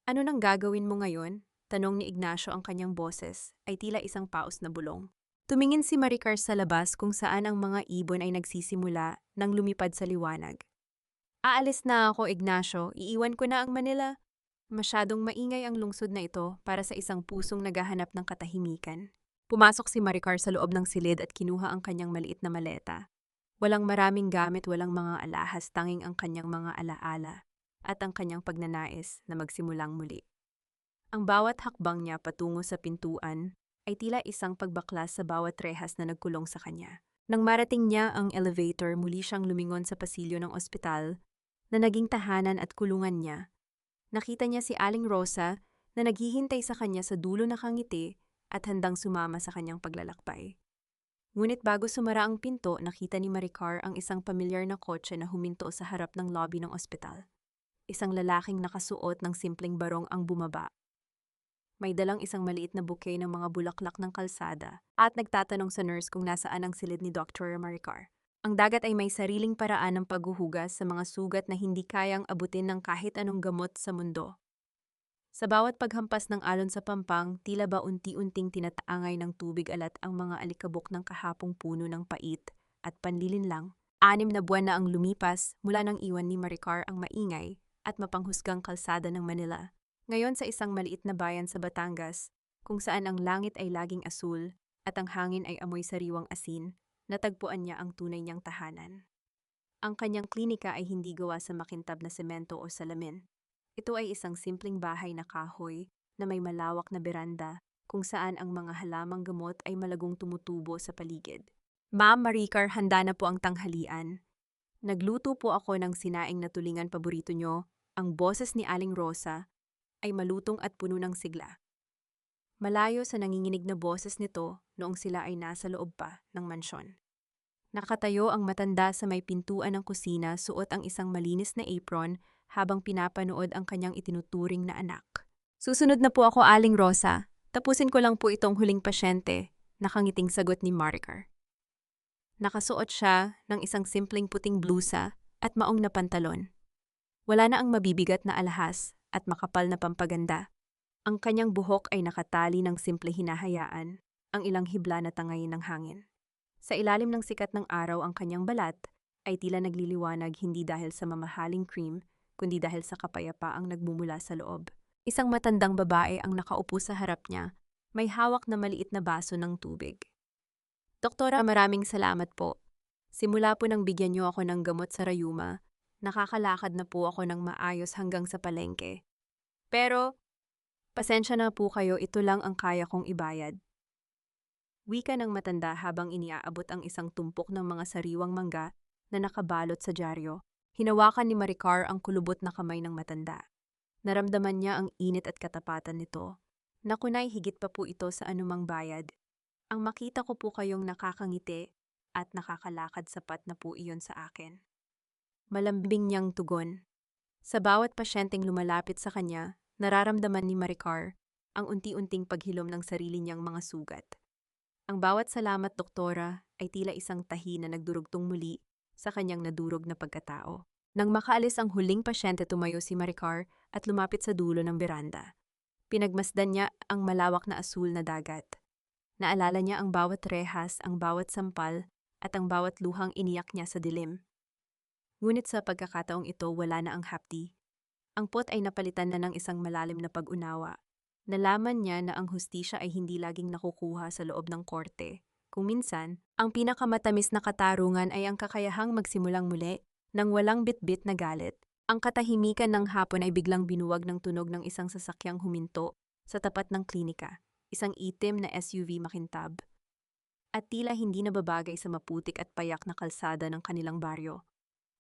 Ano nang gagawin mo ngayon? Tanong ni Ignacio, ang kanyang boses ay tila isang paos na bulong. Tumingin si Maricar sa labas kung saan ang mga ibon ay nagsisimula nang lumipad sa liwanag. Aalis na ako, Ignacio. Iiwan ko na ang Manila. Masyadong maingay ang lungsod na ito para sa isang pusong naghahanap ng katahimikan. Pumasok si Maricar sa loob ng silid at kinuha ang kanyang maliit na maleta. Walang maraming gamit, walang mga alahas, tanging ang kanyang mga alaala at ang kanyang pagnanais na magsimulang muli. Ang bawat hakbang niya patungo sa pintuan ay tila isang pagbaklas sa bawat rehas na nagkulong sa kanya. Nang marating niya ang elevator, muli siyang lumingon sa pasilyo ng ospital na naging tahanan at kulungan niya. Nakita niya si Aling Rosa na naghihintay sa kanya sa dulo, nakangiti at handang sumama sa kanyang paglalakbay. Ngunit bago sumara ang pinto, nakita ni Maricar ang isang pamilyar na kotse na huminto sa harap ng lobby ng ospital. Isang lalaking nakasuot ng simpleng barong ang bumaba. May dalang isang maliit na bouquet ng mga bulaklak ng kalsada at nagtatanong sa nurse kung nasaan ang silid ni Dr. Maricar. Ang dagat ay may sariling paraan ng paghuhugas sa mga sugat na hindi kayang abutin ng kahit anong gamot sa mundo. Sa bawat paghampas ng alon sa pampang, tila ba unti-unting tinataangay ng tubig alat ang mga alikabok ng kahapong puno ng pait at panlilinlang. 6 na buwan na ang lumipas mula nang iwan ni Maricar ang maingay at mapanghusgang kalsada ng Manila. Ngayon sa isang maliit na bayan sa Batangas, kung saan ang langit ay laging asul at ang hangin ay amoy sariwang asin, natagpuan niya ang tunay niyang tahanan. Ang kanyang klinika ay hindi gawa sa makintab na semento o salamin. Ito ay isang simpleng bahay na kahoy na may malawak na beranda kung saan ang mga halamang gamot ay malagong tumutubo sa paligid. Ma'am Maricar, handa na po ang tanghalian. Nagluto po ako ng sinaing na tulingan paborito nyo. Ang boses ni Aling Rosa ay malutong at puno ng sigla. Malayo sa nanginginig na boses nito noong sila ay nasa loob pa ng mansyon. Nakatayo ang matanda sa may pintuan ng kusina, suot ang isang malinis na apron habang pinapanood ang kanyang itinuturing na anak. Susunod na po ako, Aling Rosa. Tapusin ko lang po itong huling pasyente, nakangiting sagot ni Maricar. Nakasuot siya ng isang simpleng puting blusa at maong na pantalon. Wala na ang mabibigat na alahas at makapal na pampaganda. Ang kanyang buhok ay nakatali ng simple hinahayaan, ang ilang hibla na tangayin ng hangin. Sa ilalim ng sikat ng araw, ang kanyang balat ay tila nagliliwanag, hindi dahil sa mamahaling cream, kundi dahil sa kapayapaang nagmumula sa loob. Isang matandang babae ang nakaupo sa harap niya, may hawak na maliit na baso ng tubig. Doktora, maraming salamat po. Simula po nang bigyan niyo ako ng gamot sa rayuma, nakakalakad na po ako ng maayos hanggang sa palengke. Pero, pasensya na po kayo, ito lang ang kaya kong ibayad. Wika ng matanda habang iniaabot ang isang tumpok ng mga sariwang mangga na nakabalot sa dyaryo. Hinawakan ni Maricar ang kulubot na kamay ng matanda. Naramdaman niya ang init at katapatan nito. Nakunay, higit pa po ito sa anumang bayad. Ang makita ko po kayong nakakangiti at nakakalakad, sapat na po iyon sa akin. Malambing niyang tugon. Sa bawat pasyenteng lumalapit sa kanya, nararamdaman ni Maricar ang unti-unting paghilom ng sarili niyang mga sugat. Ang bawat salamat, doktora, ay tila isang tahi na nagdurugtong muli sa kanyang nadurog na pagkatao. Nang makaalis ang huling pasyente, tumayo si Maricar at lumapit sa dulo ng beranda. Pinagmasdan niya ang malawak na asul na dagat. Naalala niya ang bawat rehas, ang bawat sampal, at ang bawat luhang iniyak niya sa dilim. Ngunit sa pagkakataong ito, wala na ang hapdi. Ang pot ay napalitan na ng isang malalim na pag-unawa. Nalaman niya na ang hustisya ay hindi laging nakukuha sa loob ng korte. Kung minsan, ang pinakamatamis na katarungan ay ang kakayahang magsimulang muli nang walang bitbit na galit. Ang katahimikan ng hapon ay biglang binuwag ng tunog ng isang sasakyang huminto sa tapat ng klinika, isang itim na SUV makintab. At tila hindi nababagay sa maputik at payak na kalsada ng kanilang baryo.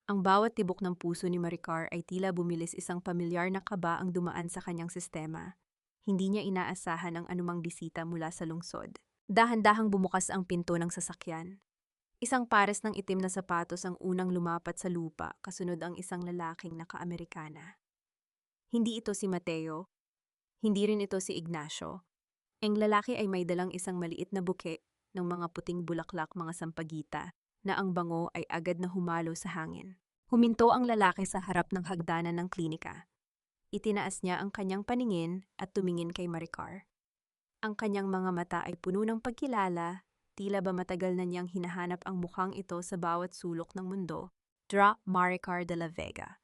Ang bawat tibok ng puso ni Maricar ay tila bumilis, isang pamilyar na kaba ang dumaan sa kanyang sistema. Hindi niya inaasahan ang anumang bisita mula sa lungsod. Dahan-dahang bumukas ang pinto ng sasakyan. Isang pares ng itim na sapatos ang unang lumapat sa lupa, kasunod ang isang lalaking naka-Amerikana. Hindi ito si Mateo. Hindi rin ito si Ignacio. Ang lalaki ay may dalang isang maliit na buke ng mga puting bulaklak, mga sampagita, na ang bango ay agad na humalo sa hangin. Huminto ang lalaki sa harap ng hagdanan ng klinika. Itinaas niya ang kanyang paningin at tumingin kay Maricar. Ang kanyang mga mata ay puno ng pagkilala, tila ba matagal na niyang hinahanap ang mukhang ito sa bawat sulok ng mundo. Maricar de la Vega.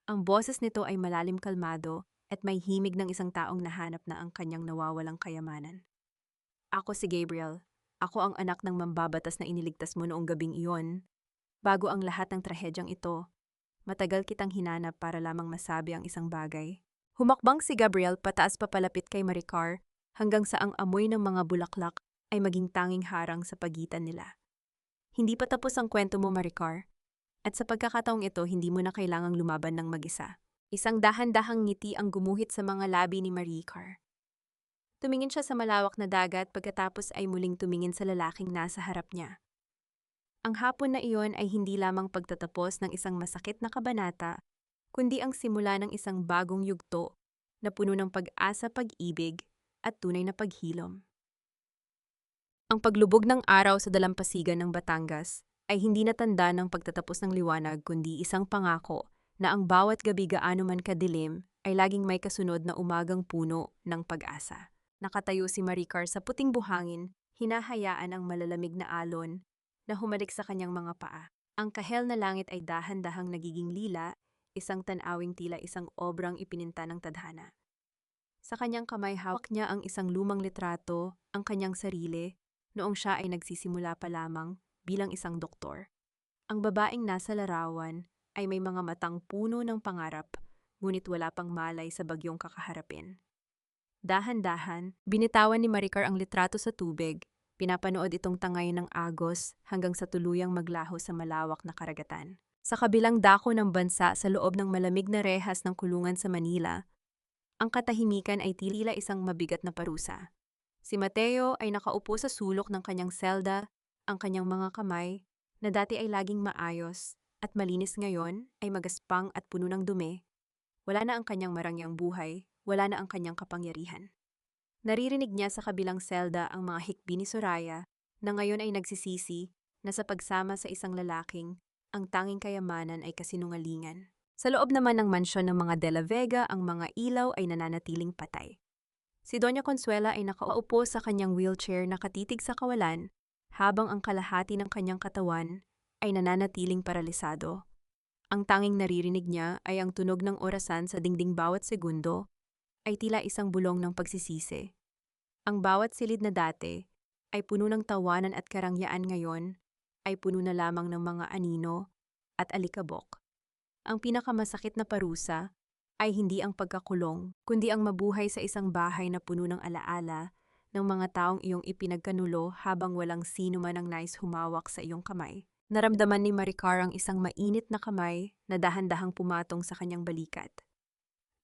Ang boses nito ay malalim, kalmado, at may himig ng isang taong nahanap na ang kanyang nawawalang kayamanan. Ako si Gabriel. Ako ang anak ng mambabatas na iniligtas mo noong gabing iyon. Bago ang lahat ng trahedyang ito, matagal kitang hinanap para lamang masabi ang isang bagay. Humakbang si Gabriel pataas papalapit kay Maricar hanggang sa ang amoy ng mga bulaklak ay maging tanging harang sa pagitan nila. Hindi pa tapos ang kwento mo, Maricar. At sa pagkakataong ito, hindi mo na kailangang lumaban ng mag-isa. Isang dahan-dahang ngiti ang gumuhit sa mga labi ni Maricar. Tumingin siya sa malawak na dagat, pagkatapos ay muling tumingin sa lalaking nasa harap niya. Ang hapon na iyon ay hindi lamang pagtatapos ng isang masakit na kabanata, kundi ang simula ng isang bagong yugto na puno ng pag-asa, pag-ibig, at tunay na paghilom. Ang paglubog ng araw sa dalampasigan ng Batangas ay hindi natanda ng pagtatapos ng liwanag, kundi isang pangako na ang bawat gabi, gaano man kadilim, ay laging may kasunod na umagang puno ng pag-asa. Nakatayo si Maricar sa puting buhangin, hinahayaan ang malalamig na alon na humalik sa kanyang mga paa. Ang kahel na langit ay dahan-dahang nagiging lila, isang tanawing tila isang obrang ipininta ng tadhana. Sa kanyang kamay, hawak niya ang isang lumang litrato, ang kanyang sarili, noong siya ay nagsisimula pa lamang bilang isang doktor. Ang babaeng nasa larawan ay may mga matang puno ng pangarap, ngunit wala pang malay sa bagyong kakaharapin. Dahan-dahan, binitawan ni Maricar ang litrato sa tubig, pinapanood itong tangay ng agos hanggang sa tuluyang maglaho sa malawak na karagatan. Sa kabilang dako ng bansa, sa loob ng malamig na rehas ng kulungan sa Manila, ang katahimikan ay tila isang mabigat na parusa. Si Mateo ay nakaupo sa sulok ng kanyang selda, ang kanyang mga kamay, na dati ay laging maayos at malinis, ngayon ay magaspang at puno ng dumi. Wala na ang kanyang marangyang buhay, wala na ang kanyang kapangyarihan. Naririnig niya sa kabilang selda ang mga hikbi ni Soraya, na ngayon ay nagsisisi na sa pagsama sa isang lalaking, ang tanging kayamanan ay kasinungalingan. Sa loob naman ng mansyon ng mga De La Vega, ang mga ilaw ay nananatiling patay. Si Doña Consuela ay nakaupo sa kanyang wheelchair, nakatitig sa kawalan, habang ang kalahati ng kanyang katawan ay nananatiling paralisado. Ang tanging naririnig niya ay ang tunog ng orasan sa dingding, bawat segundo ay tila isang bulong ng pagsisisi. Ang bawat silid na dati ay puno ng tawanan at karangyaan, ngayon ay puno na lamang ng mga anino at alikabok. Ang pinakamasakit na parusa ay hindi ang pagkakulong, kundi ang mabuhay sa isang bahay na puno ng alaala ng mga taong iyong ipinagkanulo habang walang sino man ang nais humawak sa iyong kamay. Naramdaman ni Maricar ang isang mainit na kamay na dahan-dahang pumatong sa kanyang balikat.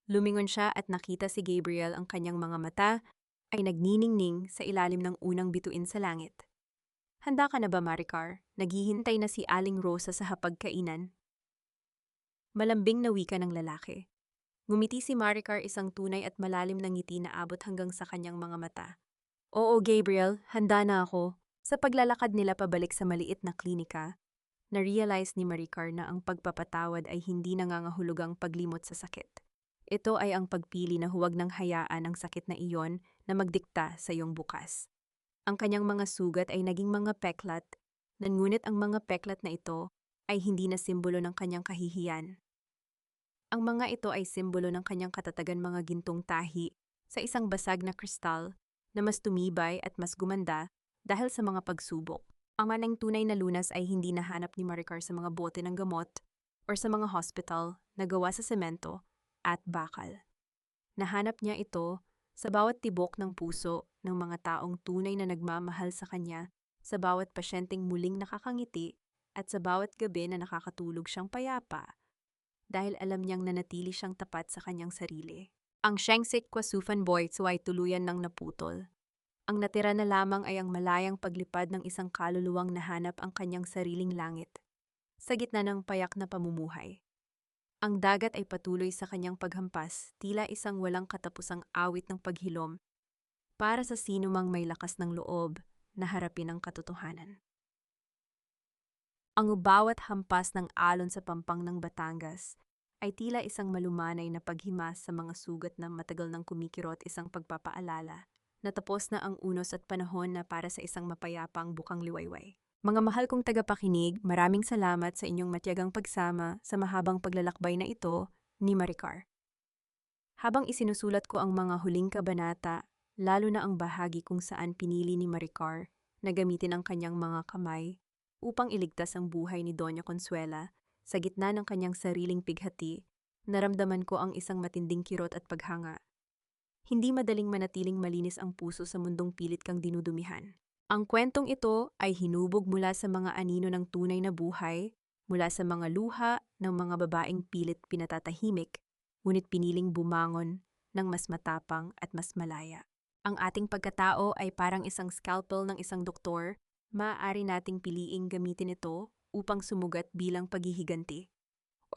Lumingon siya at nakita si Gabriel, ang kanyang mga mata ay nagniningning sa ilalim ng unang bituin sa langit. Handa ka na ba, Maricar? Naghihintay na si Aling Rosa sa hapagkainan. Malambing na wika ng lalaki. Ngumiti si Maricar, isang tunay at malalim na ngiti na abot hanggang sa kanyang mga mata. Oo, Gabriel, handa na ako. Sa paglalakad nila pabalik sa maliit na klinika, Na-realize ni Maricar na ang pagpapatawad ay hindi nangangahulugang paglimot sa sakit. Ito ay ang pagpili na huwag nang hayaan ang sakit na iyon na magdikta sa iyong bukas. Ang kanyang mga sugat ay naging mga peklat, ngunit ang mga peklat na ito ay hindi na simbolo ng kanyang kahihiyan. Ang mga ito ay simbolo ng kanyang katatagan, mga gintong tahi sa isang basag na kristal na mas tumibay at mas gumanda dahil sa mga pagsubok. Ang manang tunay na lunas ay hindi nahanap ni Maricar sa mga bote ng gamot or sa mga hospital na gawa sa semento at bakal. Nahanap niya ito sa bawat tibok ng puso ng mga taong tunay na nagmamahal sa kanya, sa bawat pasyenteng muling nakakangiti at sa bawat gabi na nakakatulog siyang payapa dahil alam niyang nanatili siyang tapat sa kanyang sarili. Ang Shengsik Kwasufan Boits ay tuluyan ng naputol. Ang natira na lamang ay ang malayang paglipad ng isang kaluluwang nahanap ang kanyang sariling langit sa gitna ng payak na pamumuhay. Ang dagat ay patuloy sa kanyang paghampas, tila isang walang katapusang awit ng paghilom para sa sino mang may lakas ng loob na harapin ang katotohanan. Ang bawat hampas ng alon sa pampang ng Batangas ay tila isang malumanay na paghimas sa mga sugat na matagal nang kumikirot, isang pagpapaalala na tapos na ang unos at panahon na para sa isang mapayapang bukang liwayway. Mga mahal kong tagapakinig, maraming salamat sa inyong matiyagang pagsama sa mahabang paglalakbay na ito ni Maricar. Habang isinusulat ko ang mga huling kabanata, lalo na ang bahagi kung saan pinili ni Maricar na gamitin ang kanyang mga kamay upang iligtas ang buhay ni Doña Consuela sa gitna ng kanyang sariling pighati, naramdaman ko ang isang matinding kirot at paghanga. Hindi madaling manatiling malinis ang puso sa mundong pilit kang dinudumihan. Ang kwentong ito ay hinubog mula sa mga anino ng tunay na buhay, mula sa mga luha ng mga babaeng pilit pinatatahimik, ngunit piniling bumangon ng mas matapang at mas malaya. Ang ating pagkatao ay parang isang scalpel ng isang doktor, maaari nating piliing gamitin ito upang sumugat bilang paghihiganti,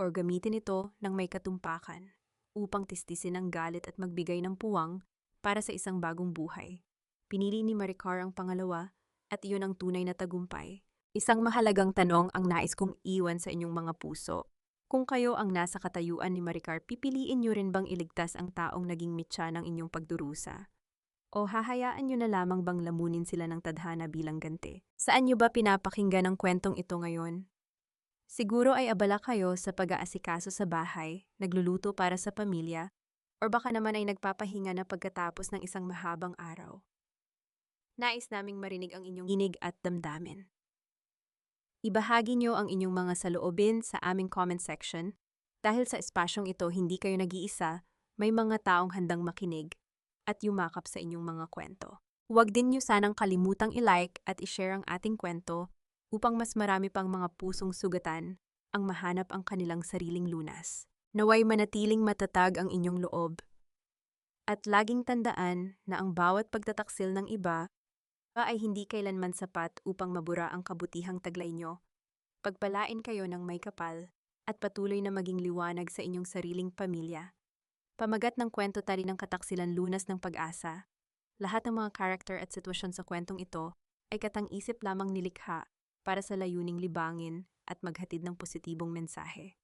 o gamitin ito ng may katumpakan upang tistisin ang galit at magbigay ng puwang para sa isang bagong buhay. Pinili ni Maricar ang pangalawa at iyon ang tunay na tagumpay. Isang mahalagang tanong ang nais kong iwan sa inyong mga puso. Kung kayo ang nasa katayuan ni Maricar, pipiliin niyo rin bang iligtas ang taong naging mitya ng inyong pagdurusa? O hahayaan niyo na lamang bang lamunin sila ng tadhana bilang ganti? Saan niyo ba pinapakinggan ang kwentong ito ngayon? Siguro ay abala kayo sa pag-aasikaso sa bahay, nagluluto para sa pamilya, o baka naman ay nagpapahinga na pagkatapos ng isang mahabang araw. Nais naming marinig ang inyong ginig at damdamin. Ibahagi niyo ang inyong mga saloobin sa aming comment section. Dahil sa espasyong ito hindi kayo nag-iisa, may mga taong handang makinig at yumakap sa inyong mga kwento. Huwag din niyo sanang kalimutang i-like at i-share ang ating kwento upang mas marami pang mga pusong sugatan ang mahanap ang kanilang sariling lunas. Naway manatiling matatag ang inyong loob. At laging tandaan na ang bawat pagtataksil ng iba ay hindi kailanman sapat upang mabura ang kabutihang taglay nyo. Pagpalain kayo ng may kapal at patuloy na maging liwanag sa inyong sariling pamilya. Pamagat ng kwento tali ng kataksilan, lunas ng pag-asa. Lahat ng mga karakter at sitwasyon sa kwentong ito ay katang-isip lamang nilikha para sa layuning libangin at maghatid ng positibong mensahe.